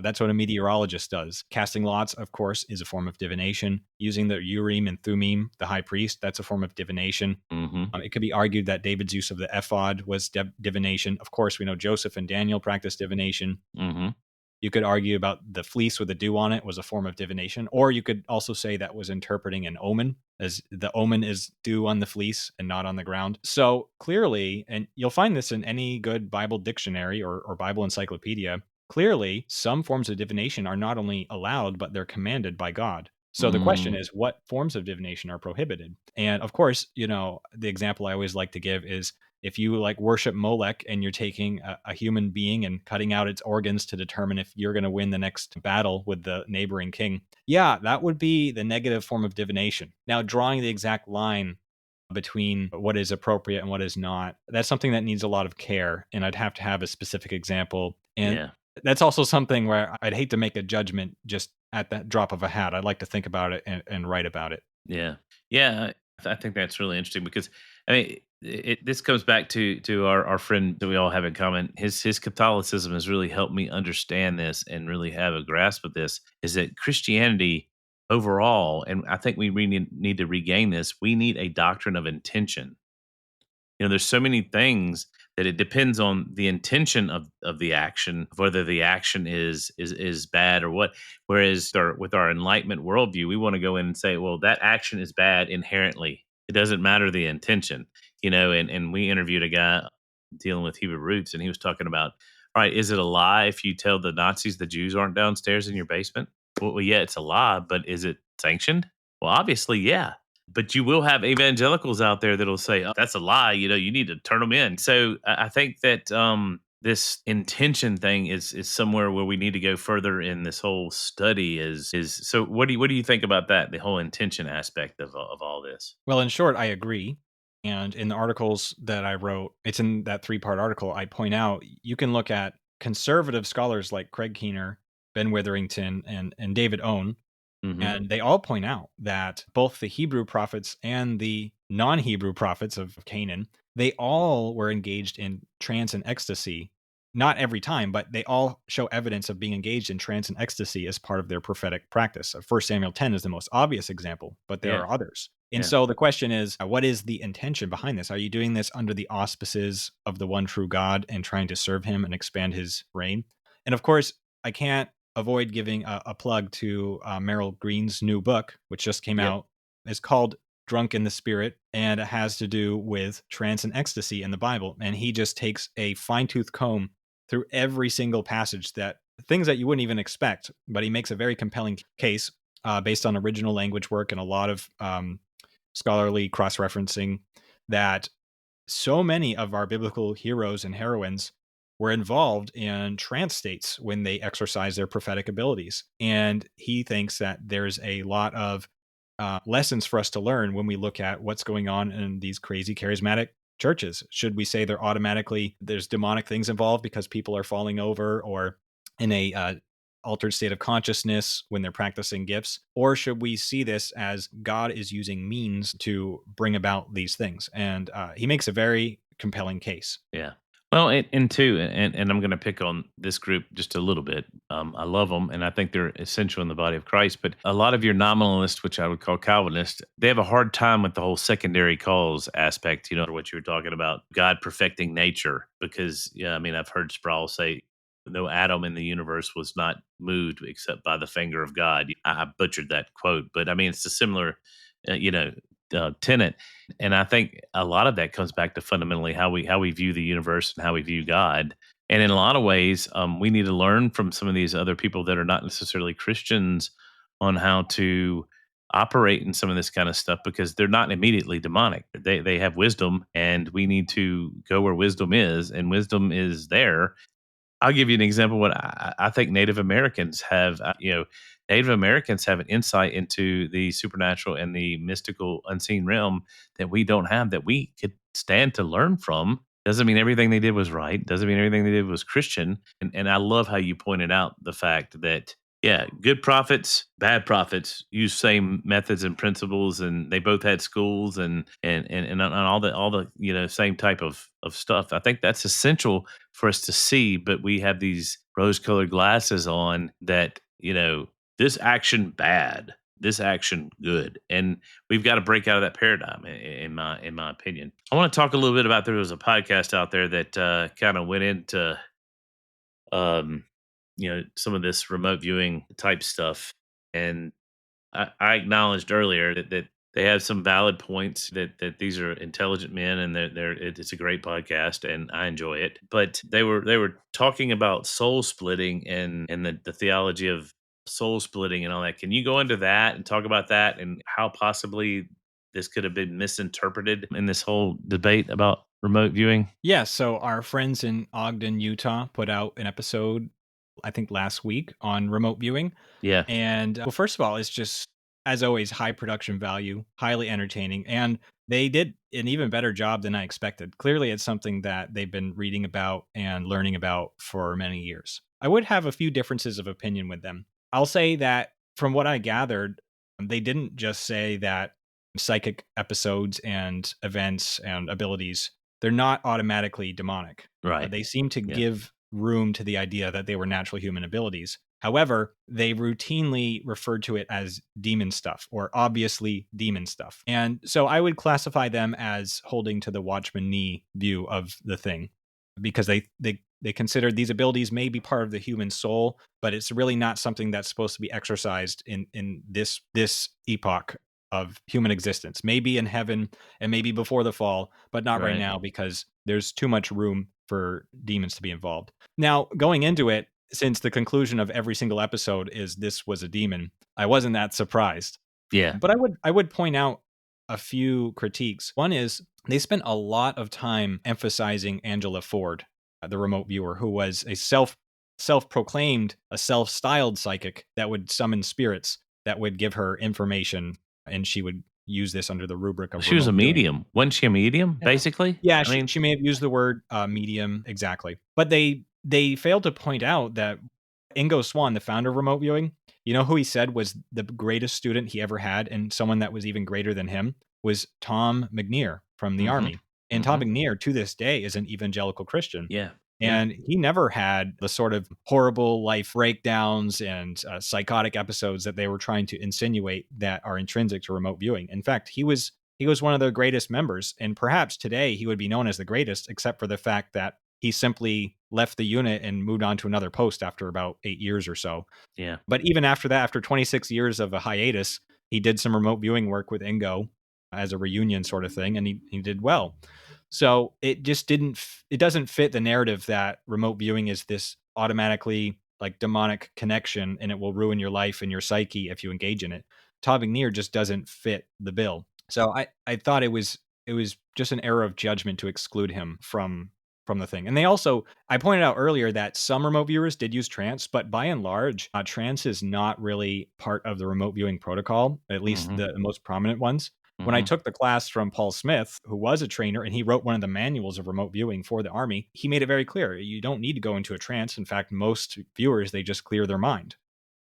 That's what a meteorologist does. Casting lots, of course, is a form of divination. Using the Urim and Thummim, the high priest, that's a form of divination. Mhm. It could be argued that David's use of the ephod was divination. Of course, we know Joseph and Daniel practiced divination. Mhm. You could argue about the fleece with the dew on it was a form of divination, or you could also say that was interpreting an omen, as the omen is dew on the fleece and not on the ground. So clearly, and you'll find this in any good Bible dictionary or Bible encyclopedia, clearly some forms of divination are not only allowed, but they're commanded by God. So the question Mm. is, what forms of divination are prohibited? And of course, the example I always like to give is if you like worship Molech and you're taking a human being and cutting out its organs to determine if you're going to win the next battle with the neighboring king, yeah, that would be the negative form of divination. Now, drawing the exact line between what is appropriate and what is not, that's something that needs a lot of care. And I'd have to have a specific example. And Yeah. that's also something where I'd hate to make a judgment just at that drop of a hat. I'd like to think about it and write about it. Yeah. Yeah, I think that's really interesting because I mean, this comes back to our friend that we all have in common. His Catholicism has really helped me understand this and really have a grasp of this. Is that Christianity overall, and I think we really need to regain this. We need a doctrine of intention. There's so many things that it depends on the intention of the action, whether the action is bad or what. Whereas with our enlightenment worldview, we want to go in and say, well, that action is bad inherently. It doesn't matter the intention, and we interviewed a guy dealing with Hebrew roots, and he was talking about, all right, is it a lie if you tell the Nazis the Jews aren't downstairs in your basement? Well, yeah, it's a lie, but is it sanctioned? Well, obviously, yeah, but you will have evangelicals out there that'll say, "Oh, that's a lie, you need to turn them in." So, I think that, this intention thing is somewhere where we need to go further in this whole study is so what do you think about that, the whole intention aspect of all this? Well, in short, I agree. And in the articles that I wrote, it's in that three-part article, I point out you can look at conservative scholars like Craig Keener, Ben Witherington, and David Owen, Mhm. and they all point out that both the Hebrew prophets and the non-Hebrew prophets of Canaan, they all were engaged in trance and ecstasy not every time, but they all show evidence of being engaged in trance and ecstasy as part of their prophetic practice. 1 Samuel 10 is the most obvious example, but there Yeah. are others. And Yeah. so the question is, what is the intention behind this? Are you doing this under the auspices of the one true God and trying to serve him and expand his reign? And of course, I can't avoid giving a plug to Merrill Green's new book, which just came Yep. out. It's called Drunk in the Spirit, and it has to do with trance and ecstasy in the Bible. And he just takes a fine tooth comb through every single passage, that things that you wouldn't even expect, but he makes a very compelling case based on original language work and a lot of scholarly cross-referencing, that so many of our biblical heroes and heroines were involved in trance states when they exercise their prophetic abilities. And he thinks that there's a lot of lessons for us to learn when we look at what's going on in these crazy charismatic churches. Should we say they're automatically, there's demonic things involved because people are falling over or in a altered state of consciousness when they're practicing gifts? Or should we see this as God is using means to bring about these things? And he makes a very compelling case. Yeah. Well, and two, and I'm going to pick on this group just a little bit. I love them, and I think they're essential in the body of Christ. But a lot of your nominalists, which I would call Calvinists, they have a hard time with the whole secondary cause aspect. What you were talking about, God perfecting nature. Because, yeah, I mean, I've heard Sproul say, no atom in the universe was not moved except by the finger of God. I butchered that quote, but I mean, it's a similar, uh, you know, tenet. And I think a lot of that comes back to fundamentally how we view the universe and how we view God. And in a lot of ways, we need to learn from some of these other people that are not necessarily Christians on how to operate in some of this kind of stuff, because they're not immediately demonic. They have wisdom, and we need to go where wisdom is, and wisdom is there. I'll give you an example. What I think Native Americans have, Native Americans have an insight into the supernatural and the mystical, unseen realm that we don't have, that we could stand to learn from. Doesn't mean everything they did was right. Doesn't mean everything they did was Christian. And I love how you pointed out the fact that, yeah, good prophets, bad prophets use same methods and principles, and they both had schools and all the same type of stuff. I think that's essential for us to see, but we have these rose-colored glasses on that, this action bad, this action good, and we've got to break out of that paradigm. In my opinion, I want to talk a little bit about, there was a podcast out there that kind of went into um, some of this remote viewing type stuff, and I acknowledged earlier that they have some valid points, that these are intelligent men, and it's a great podcast and I enjoy it. But they were talking about soul splitting and the theology of soul splitting and all that. Can you go into that and talk about that and how possibly this could have been misinterpreted in this whole debate about remote viewing? Yeah, so our friends in Ogden, Utah put out an episode, I think last week, on remote viewing. Yeah, And well, first of all, it's just, as always, high production value, highly entertaining. And they did an even better job than I expected. Clearly, it's something that they've been reading about and learning about for many years. I would have a few differences of opinion with them. I'll say that from what I gathered, they didn't just say that psychic episodes and events and abilities, they're not automatically demonic. right. They seem to Yeah, give room to the idea that they were natural human abilities. However, they routinely referred to it as demon stuff or obviously demon stuff. And so I would classify them as holding to the Watchman Nee view of the thing, because they considered these abilities may be part of the human soul, but it's really not something that's supposed to be exercised in this epoch of human existence. Maybe in heaven and maybe before the fall, but not right right. now, because there's too much room for demons to be involved. Now, going into it, since the conclusion of every single episode is this was a demon, I wasn't that surprised. Yeah, But I would point out a few critiques. One is they spent a lot of time emphasizing Angela Ford, the remote viewer, who was a self-proclaimed, a self-styled psychic that would summon spirits that would give her information, and she would use this under the rubric of she was a remote viewing. medium. Wasn't she a medium? Basically, Yeah, I she mean, she may have used the word, medium, exactly. But they failed to point out that Ingo Swann, the founder of remote viewing, you know who he said was the greatest student he ever had, and someone that was even greater than him, was Tom McNear from the hmm Army. And Tom hmm McNear, to this day, is an evangelical Christian. yeah. Yeah. And he never had the sort of horrible life breakdowns and psychotic episodes that they were trying to insinuate that are intrinsic to remote viewing. In fact, he was one of the greatest members, and perhaps today he would be known as the greatest, except for the fact that he simply left the unit and moved on to another post after about 8 years or so. Yeah. But even after that, after 26 years of a hiatus, he did some remote viewing work with Ingo as a reunion sort of thing, and he did well. So it just it doesn't fit the narrative that remote viewing is this automatically like demonic connection and it will ruin your life and your psyche if you engage in it. Todd McNear just doesn't fit the bill. So I thought it was just an error of judgment to exclude him from the thing. And they also, I pointed out earlier that some remote viewers did use Trance, but by and large, Trance is not really part of the remote viewing protocol, at least Hmm. the most prominent ones. When I Hmm. took the class from Paul Smith, who was a trainer, and he wrote one of the manuals of remote viewing for the Army, he made it very clear you don't need to go into a trance. In fact, most viewers, they just clear their mind.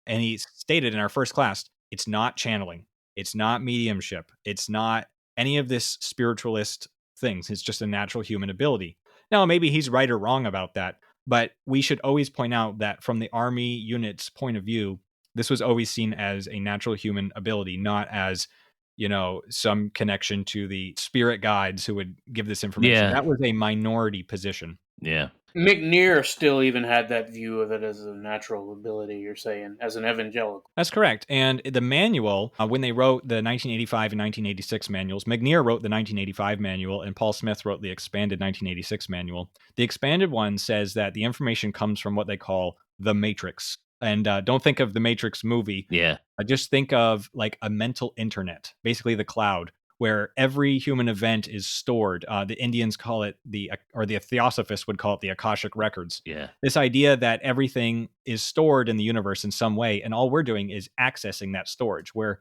And he stated in our first class, it's not channeling, it's not mediumship, it's not any of this spiritualist things. It's just a natural human ability. Now, maybe he's right or wrong about that, but we should always point out that from the Army unit's point of view, this was always seen as a natural human ability, not as, some connection to the spirit guides who would give this information. Yeah. That was a minority position. Yeah. McNear still even had that view of it as a natural ability, you're saying, as an evangelical. That's correct. And the manual, when they wrote the 1985 and 1986 manuals, McNear wrote the 1985 manual and Paul Smith wrote the expanded 1986 manual. The expanded one says that the information comes from what they call the matrix. And don't think of the Matrix movie. Yeah. Just think of like a mental internet, basically the cloud, where every human event is stored. The Indians call it or the Theosophists would call it the Akashic records. Yeah. This idea that everything is stored in the universe in some way, and all we're doing is accessing that storage. We're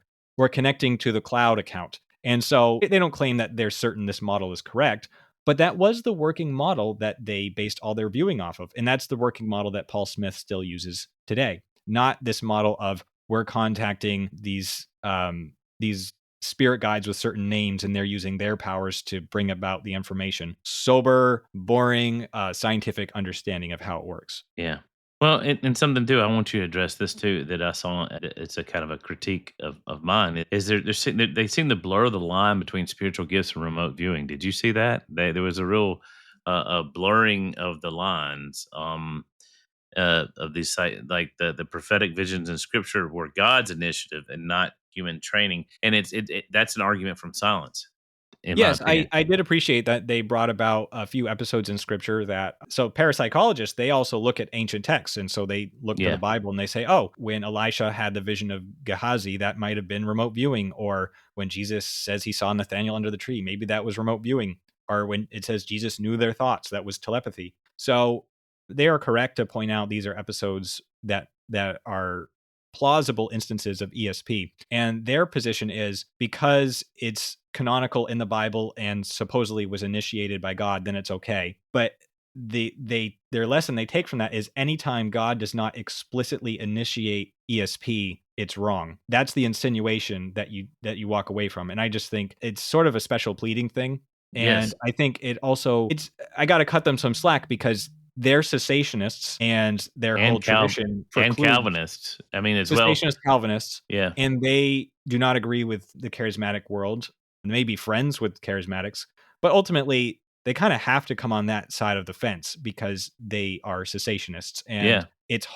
connecting to the cloud account, and so they don't claim that they're certain this model is correct, but that was the working model that they based all their viewing off of, and that's the working model that Paul Smith still uses today. Not this model of we're contacting these spirit guides with certain names and they're using their powers to bring about the information. Sober, boring, scientific understanding of how it works. Yeah. Well, and something too, I want you to address this too that I saw. It's a kind of a critique of mine. Is they seem to blur the line between spiritual gifts and remote viewing. Did you see that? There was a real a blurring of the lines of these like the prophetic visions in Scripture were God's initiative and not human training. And that's an argument from silence, in my Yes, opinion. I did appreciate that they brought about a few episodes in scripture so parapsychologists, they also look at ancient texts. And so they look to the Yeah. Bible and they say, oh, when Elisha had the vision of Gehazi, that might have been remote viewing. Or when Jesus says he saw Nathanael under the tree, maybe that was remote viewing. Or when it says Jesus knew their thoughts, that was telepathy. So they are correct to point out these are episodes that are plausible instances of ESP. And their position is because it's canonical in the Bible and supposedly was initiated by God, then it's okay. But their lesson they take from that is anytime God does not explicitly initiate ESP, it's wrong. That's the insinuation that you walk away from. And I just think it's sort of a special pleading thing. And Yes. I think it's I got to cut them some slack because they're cessationists and their whole And tradition precludes Calvinists. I mean, as well. cessationist Calvinists, Yeah. and they do not agree with the charismatic world. They may be friends with charismatics, but ultimately they kind of have to come on that side of the fence because they are cessationists. And Yeah. it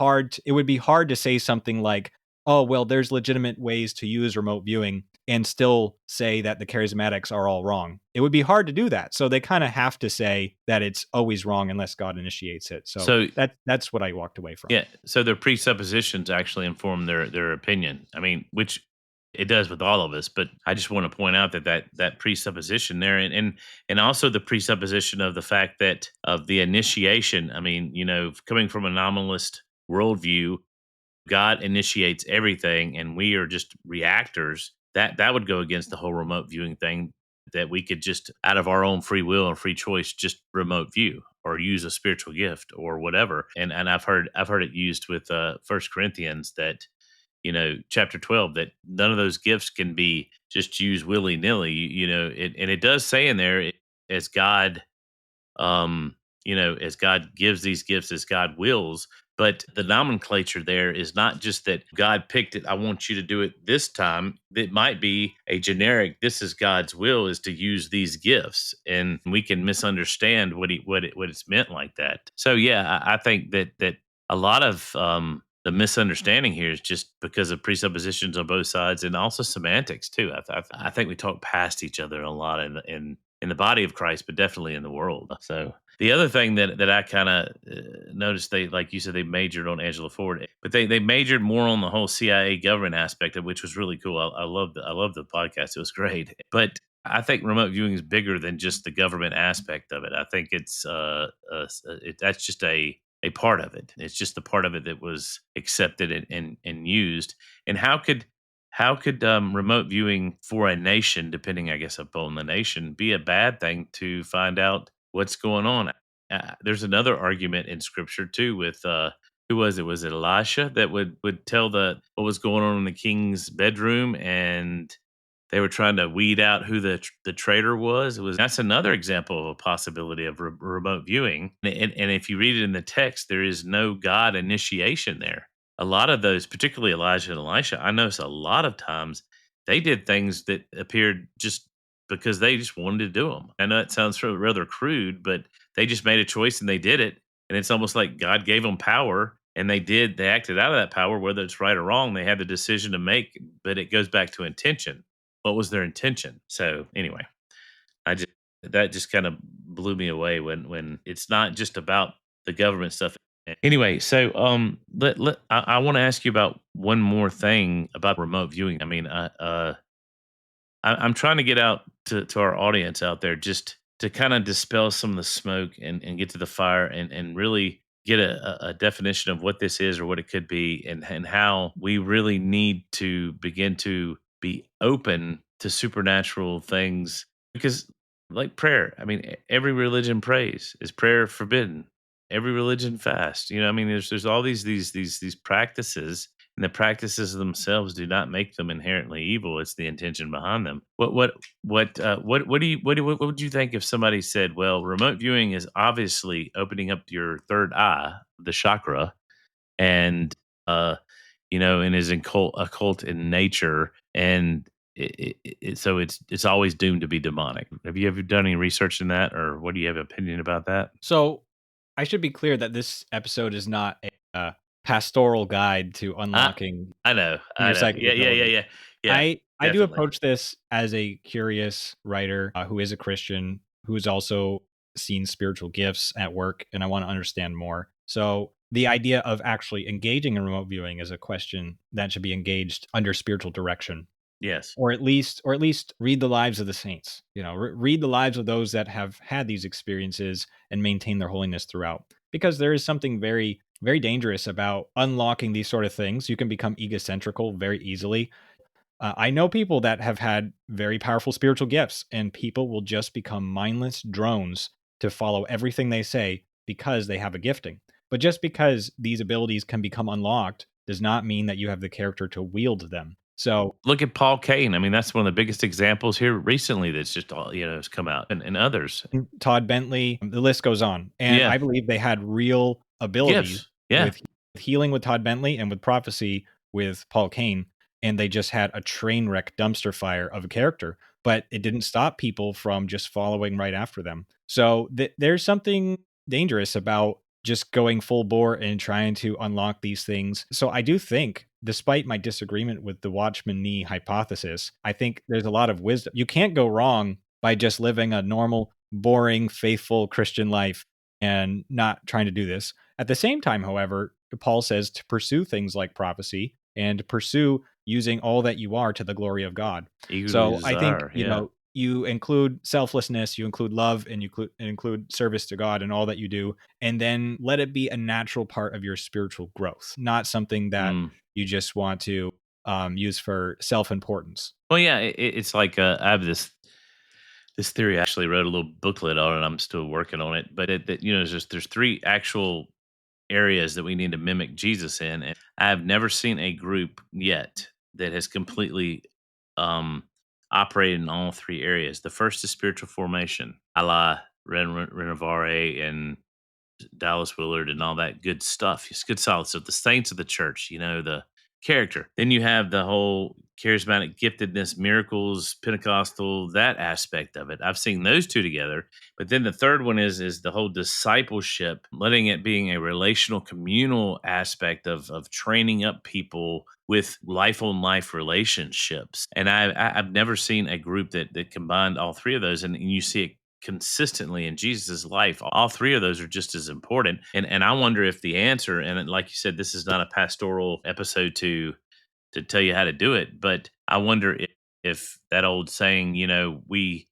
would be hard to say something like, oh, well, there's legitimate ways to use remote viewing and still say that the charismatics are all wrong. It would be hard to do that. So they kind of have to say that it's always wrong unless God initiates it. So So that's what I walked away from. yeah, so their presuppositions actually inform their opinion. I mean, which it does with all of us, but I just want to point out that presupposition there, and also the presupposition of the fact that of the initiation. I mean, coming from a nominalist worldview, God initiates everything, and we are just reactors. That would go against the whole remote viewing thing. That we could just, out of our own free will and free choice, just remote view or use a spiritual gift or whatever. And I've heard it used with First Corinthians that chapter 12 that none of those gifts can be just used willy nilly. And it does say in there as God. as God gives these gifts, as God wills. But the nomenclature there is not just that God picked it, I want you to do it this time. It might be a generic, this is God's will is to use these gifts. And we can misunderstand what it's meant like that. So yeah, I think that a lot of the misunderstanding here is just because of presuppositions on both sides and also semantics too. I think we talk past each other a lot in the body of Christ, but definitely in the world. So the other thing that I kind of noticed, they like you said, they majored on Angela Ford, but they majored more on the whole CIA government aspect of, which was really cool. I love the podcast. It was great, but I think remote viewing is bigger than just the government aspect of it. I think that's just a part of it. It's just the part of it that was accepted and used. And how could remote viewing for a nation, depending, I guess, upon the nation, be a bad thing to find out what's going on? There's another argument in Scripture too with who was it? Was it Elisha that would tell the what was going on in the king's bedroom, and they were trying to weed out who the traitor was. That's another example of a possibility of remote viewing. And if you read it in the text, there is no God initiation there. A lot of those, particularly Elijah and Elisha, I notice a lot of times they did things that appeared just because they just wanted to do them. I know it sounds rather crude, but they just made a choice and they did it. And it's almost like God gave them power and they acted out of that power, whether it's right or wrong. They had the decision to make, but it goes back to intention. What was their intention? So anyway, I just that just kind of blew me away when it's not just about the government stuff. Anyway, so I want to ask you about one more thing about remote viewing. I mean, I'm trying to get out to our audience out there just to kind of dispel some of the smoke and get to the fire and really get a definition of what this is or what it could be and how we really need to begin to be open to supernatural things because like prayer, I mean every religion prays. Is prayer forbidden? Every religion fasts. I mean there's all these practices, and the practices themselves do not make them inherently evil. It's the intention behind them. What would you think if somebody said, "Well, remote viewing is obviously opening up your third eye, the chakra, and uh, and is occult in nature, and so it's always doomed to be demonic." Have you ever done any research in that, or what do you have an opinion about that? So I should be clear that this episode is not a pastoral guide to I unlocking I your know. psychic Yeah, yeah, yeah, abilities. yeah, yeah. I do Definitely. approach this as a curious writer who is a Christian, who's also seen spiritual gifts at work, and I want to understand more. So the idea of actually engaging in remote viewing is a question that should be engaged under spiritual direction, Yes. or at least read the lives of the saints. Read the lives of those that have had these experiences and maintain their holiness throughout, because there is something very very dangerous about unlocking these sort of things. You can become egocentrical very easily. I know people that have had very powerful spiritual gifts, and people will just become mindless drones to follow everything they say because they have a gifting. But just because these abilities can become unlocked does not mean that you have the character to wield them. So Look at Paul Kane. I mean, that's one of the biggest examples here recently that's just all, has come out and others. Todd Bentley, the list goes on. And Yeah. I believe they had real abilities Gifts. Yeah. with healing with Todd Bentley and with prophecy with Paul Kane. And they just had a train wreck dumpster fire of a character, but it didn't stop people from just following right after them. So there's something dangerous about just going full bore and trying to unlock these things. So I do think, despite my disagreement with the Watchman Nee hypothesis, I think there's a lot of wisdom. You can't go wrong by just living a normal, boring, faithful Christian life and not trying to do this. At the same time, however, Paul says to pursue things like prophecy and to pursue using all that you are to the glory of God. Eagerly So I think, desire. Yeah. you include selflessness, you include love, and you include service to God in all that you do, and then let it be a natural part of your spiritual growth, not something that Mm. you just want to use for self importance. Well, yeah, it's like I have this theory. I actually wrote a little booklet on it. I'm still working on it, but there's three actual areas that we need to mimic Jesus in, and I've never seen a group yet that has completely um, operated in all three areas. The first is spiritual formation, a la Renovare Dallas Willard and all that good stuff. It's good solid stuff. The saints of the church, the character. Then you have the whole charismatic giftedness, miracles, Pentecostal, that aspect of it. I've seen those two together. But then the third one is the whole discipleship, letting it being a relational, communal aspect of training up people with life on life relationships. And I've never seen a group that combined all three of those, and you see it consistently in Jesus's life. All three of those are just as important. And I wonder if the answer, and like you said, this is not a pastoral episode to tell you how to do it, but I wonder if that old saying, we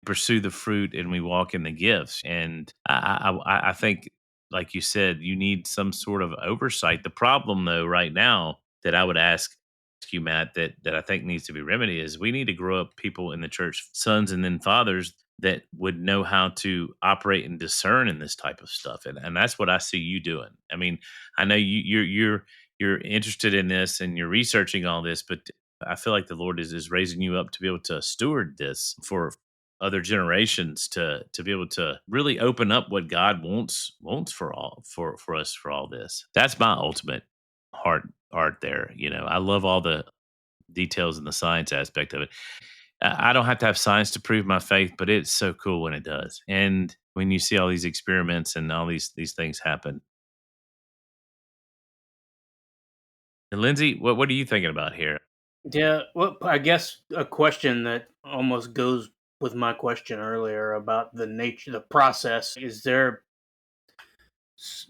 pursue the fruit and we walk in the gifts. And I think, like you said, you need some sort of oversight. The problem, though, right now that I would ask you, Matt, that I think needs to be remedied is we need to grow up people in the church, sons and then fathers that would know how to operate and discern in this type of stuff. And that's what I see you doing. I mean, I know you're interested in this and you're researching all this, but I feel like the Lord is raising you up to be able to steward this for other generations to be able to really open up what God wants for us for all this. That's my ultimate heart art there. I love all the details and the science aspect of it. I don't have to have science to prove my faith, but it's so cool when it does. And when you see all these experiments and all these things happen. And Lindsay, what are you thinking about here? Yeah, well, I guess a question that almost goes with my question earlier about the nature, the process.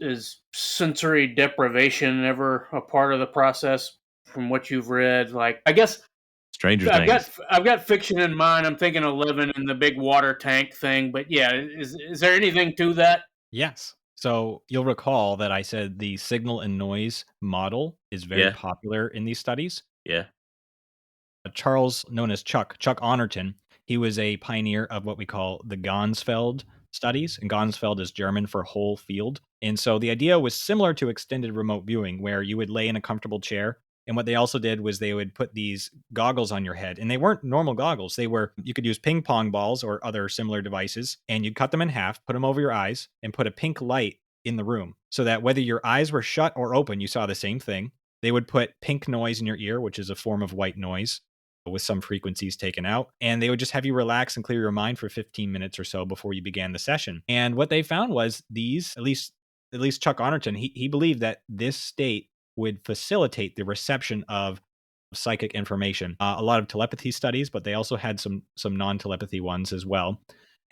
Is sensory deprivation ever a part of the process from what you've read? Like, I guess Stranger I've got Things. I've got fiction in mind. I'm thinking of living in the big water tank thing, but yeah, is there anything to that? Yes. So you'll recall that I said the signal and noise model is very Yeah, popular in these studies. yeah. Charles, known as Chuck Honerton, he was a pioneer of what we call the Gansfeld studies, and Gansfeld is German for whole field. And so the idea was similar to extended remote viewing, where you would lay in a comfortable chair. And what they also did was they would put these goggles on your head, and they weren't normal goggles. You could use ping pong balls or other similar devices, and you'd cut them in half, put them over your eyes, and put a pink light in the room so that whether your eyes were shut or open, you saw the same thing. They would put pink noise in your ear, which is a form of white noise with some frequencies taken out. And they would just have you relax and clear your mind for 15 minutes or so before you began the session. And what they found was these, at least Chuck Honerton, he believed that this state would facilitate the reception of psychic information. A lot of telepathy studies, but they also had some non-telepathy ones as well.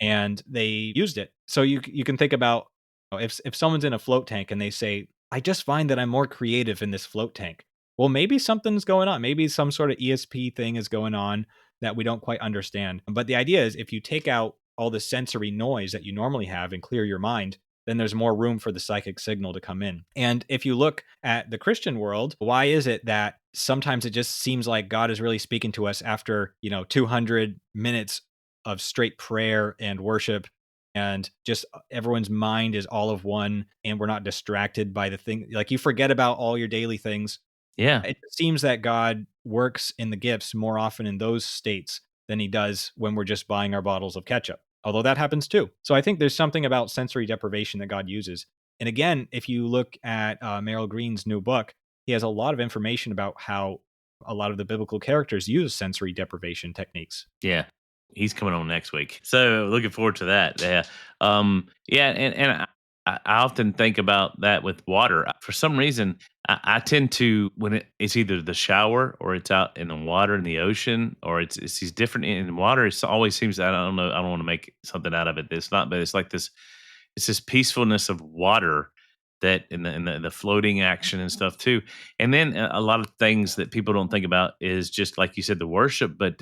And they used it. So you can think about if someone's in a float tank and they say, I just find that I'm more creative in this float tank. Well, maybe something's going on. Maybe some sort of ESP thing is going on that we don't quite understand. But the idea is if you take out all the sensory noise that you normally have and clear your mind, then there's more room for the psychic signal to come in. And if you look at the Christian world, why is it that sometimes it just seems like God is really speaking to us after, 200 minutes of straight prayer and worship, and just everyone's mind is all of one and we're not distracted by the thing, like you forget about all your daily things. Yeah. It seems that God works in the gifts more often in those states than he does when we're just buying our bottles of ketchup, although that happens too. So I think there's something about sensory deprivation that God uses. And again, if you look at Merrill Green's new book, he has a lot of information about how a lot of the biblical characters use sensory deprivation techniques. Yeah. He's coming on next week. So looking forward to that. Yeah. Yeah, and I often think about that with water. For some reason, I tend to when it's either the shower or it's out in the water in the ocean or it's these different in water. It always seems I don't know. I don't want to make something out of it. It's not, but it's like this. It's this peacefulness of water that in the floating action and stuff too. And then a lot of things that people don't think about is just like you said, the worship, but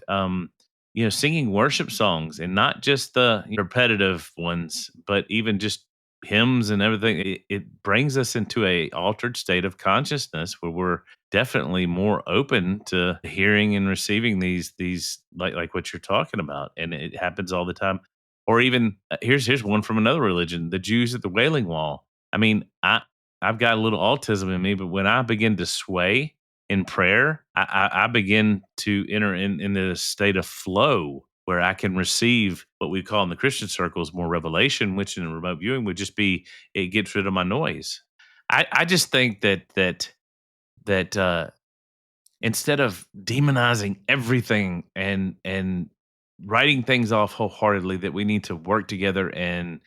singing worship songs and not just the repetitive ones, but even just hymns and everything. It brings us into a altered state of consciousness where we're definitely more open to hearing and receiving these like what you're talking about, and it happens all the time. Or even here's one from another religion: the Jews at the Wailing Wall. I mean, I've got a little autism in me, but when I begin to sway in prayer, I begin to enter in this state of flow. where I can receive what we call in the Christian circles more revelation, which in remote viewing would just be it gets rid of my noise. I just think that instead of demonizing everything and writing things off wholeheartedly, that we need to work together, and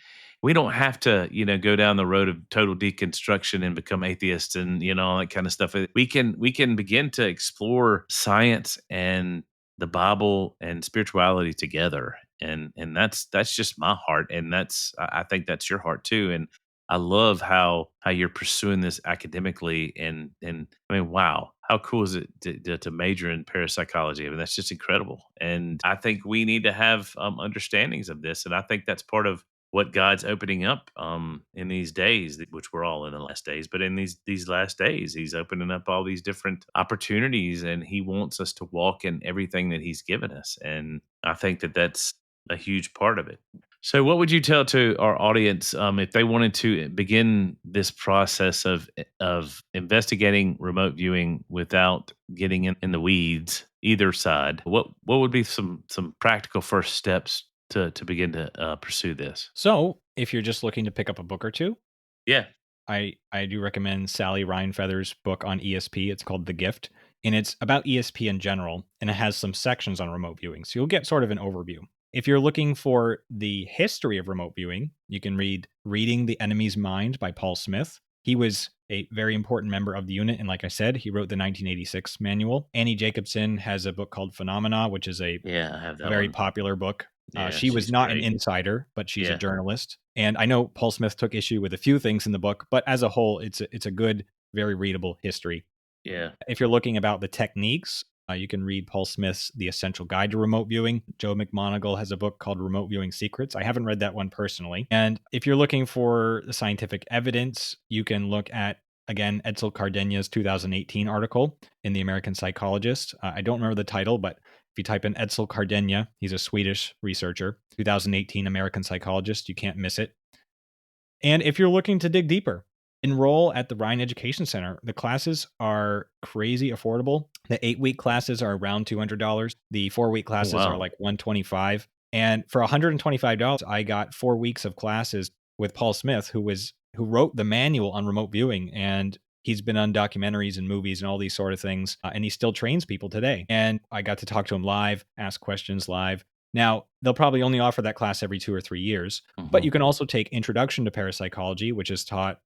we don't have to go down the road of total deconstruction and become atheists and all that kind of stuff. We can begin to explore science and the Bible and spirituality together, and that's just my heart, and I think that's your heart too. And I love how you're pursuing this academically, and I mean, wow, how cool is it to major in parapsychology? I mean, that's just incredible, and I think we need to have understandings of this, and I think that's part of what God's opening up in these days, which we're all in the last days, but in these last days, He's opening up all these different opportunities, and He wants us to walk in everything that He's given us, and I think that that's a huge part of it. So, what would you tell to our audience if they wanted to begin this process of investigating remote viewing without getting in the weeds, either side? What would be some practical first steps to begin to pursue this? So, if you're just looking to pick up a book or two, Yeah, I do recommend Sally Rhinefeather's book on ESP. It's called The Gift, and it's about ESP in general, and it has some sections on remote viewing. So you'll get sort of an overview. If you're looking for the history of remote viewing, you can read Reading the Enemy's Mind by Paul Smith. He was a very important member of the unit, and like I said, he wrote the 1986 manual. Annie Jacobson has a book called Phenomena, which is a yeah, I have that very one. popular book. Yeah, She was she's not an great. insider, but she's a Yeah, journalist. And I know Paul Smith took issue with a few things in the book, but as a whole, it's a good, very readable history. yeah, If you're looking about the techniques, you can read Paul Smith's The Essential Guide to Remote Viewing. Joe McMoneagle has a book called Remote Viewing Secrets. I haven't read that one personally. And if you're looking for the scientific evidence, you can look at, again, Edsel Cardenya's 2018 article in The American Psychologist. I don't remember the title, but if you type in Edsel Cardenya, he's a Swedish researcher, 2018 American Psychologist, you can't miss it. And if you're looking to dig deeper, enroll at the Rhine Education Center. The classes are crazy affordable. The 8-week classes are around $200. The 4-week oh, classes are wow, like $125. And for $125, I got 4 weeks of classes with Paul Smith, who wrote the manual on remote viewing, and he's been on documentaries and movies and all these sort of things, and he still trains people today. And I got to talk to him live, ask questions live. Now, they'll probably only offer that class every 2 or 3 years, but you can also take Introduction to Parapsychology, which is taught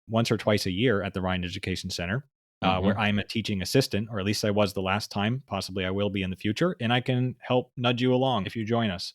once or twice a year at the Rhine Education Center, where I'm a teaching assistant, or at least I was the last time. Possibly I will be in the future, and I can help nudge you along if you join us.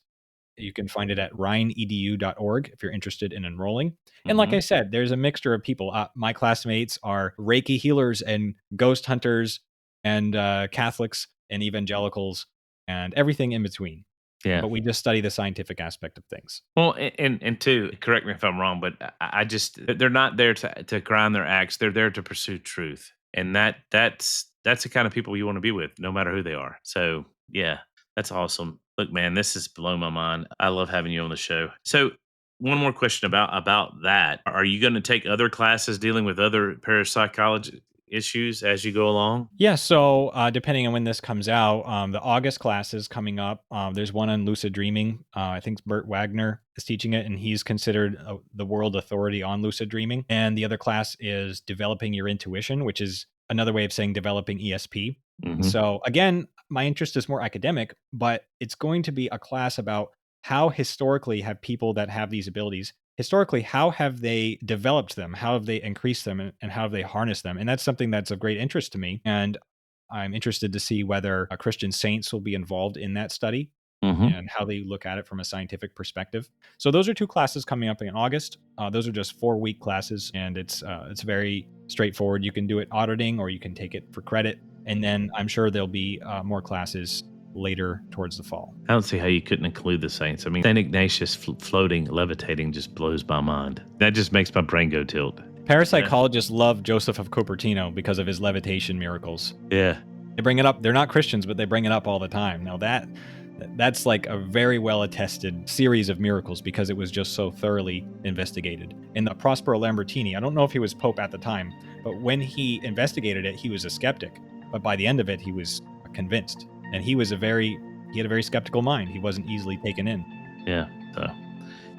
You can find it at rhineedu.org if you're interested in enrolling. And like I said, there's a mixture of people. My classmates are Reiki healers and ghost hunters and Catholics and evangelicals and everything in between. yeah. But we just study the scientific aspect of things. Well, and two, correct me if I'm wrong, but I just they're not there to grind their axe. They're there to pursue truth, and that's the kind of people you want to be with, no matter who they are. So yeah, that's awesome. Look, man, this has blown my mind. I love having you on the show. So one more question about that: are you going to take other classes dealing with other parapsychology issues as you go along? Yeah, so depending on when this comes out, the August class is coming up. There's one on lucid dreaming. I think Bert Wagner is teaching it, and he's considered the world authority on lucid dreaming. And the other class is developing your intuition, which is another way of saying developing ESP. Hmm. So again, my interest is more academic, but it's going to be a class about how historically have people that have these abilities historically, how have they developed them? How have they increased them and how have they harnessed them? And that's something that's of great interest to me. And I'm interested to see whether Christian saints will be involved in that study Hmm. and how they look at it from a scientific perspective. So those are 2 classes coming up in August. Those are just 4-week classes, and it's very straightforward. You can do it auditing or you can take it for credit. And then I'm sure there'll be more classes later towards the fall. I don't see how you couldn't include the saints. I mean, Saint Ignatius floating, levitating just blows my mind. That just makes my brain go tilt. Parapsychologists love Joseph of Cupertino because of his levitation miracles. Yeah. They bring it up. They're not Christians, but they bring it up all the time. Now that's like a very well attested series of miracles because it was just so thoroughly investigated. And the Prospero Lambertini, I don't know if he was Pope at the time, but when he investigated it, he was a skeptic. But by the end of it, he was convinced. And he was a very he had a very skeptical mind. He wasn't easily taken in. Yeah. So,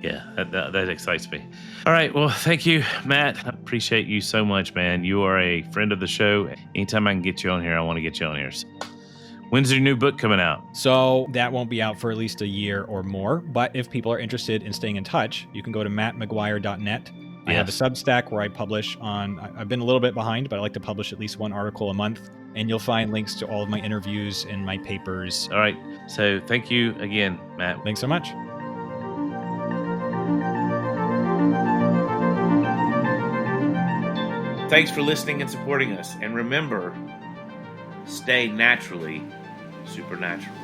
yeah, that excites me. All right. Well, thank you, Matt. I appreciate you so much, man. You are a friend of the show. Anytime I can get you on here, I want to get you on here. So, when's your new book coming out? So that won't be out for at least a year or more. But if people are interested in staying in touch, you can go to mattmcguire.net. I have a Substack where I publish I've been a little bit behind, but I like to publish at least one article a month. And you'll find links to all of my interviews and my papers. All right. So thank you again, Matt. Thanks so much. Thanks for listening and supporting us. And remember, stay naturally supernatural.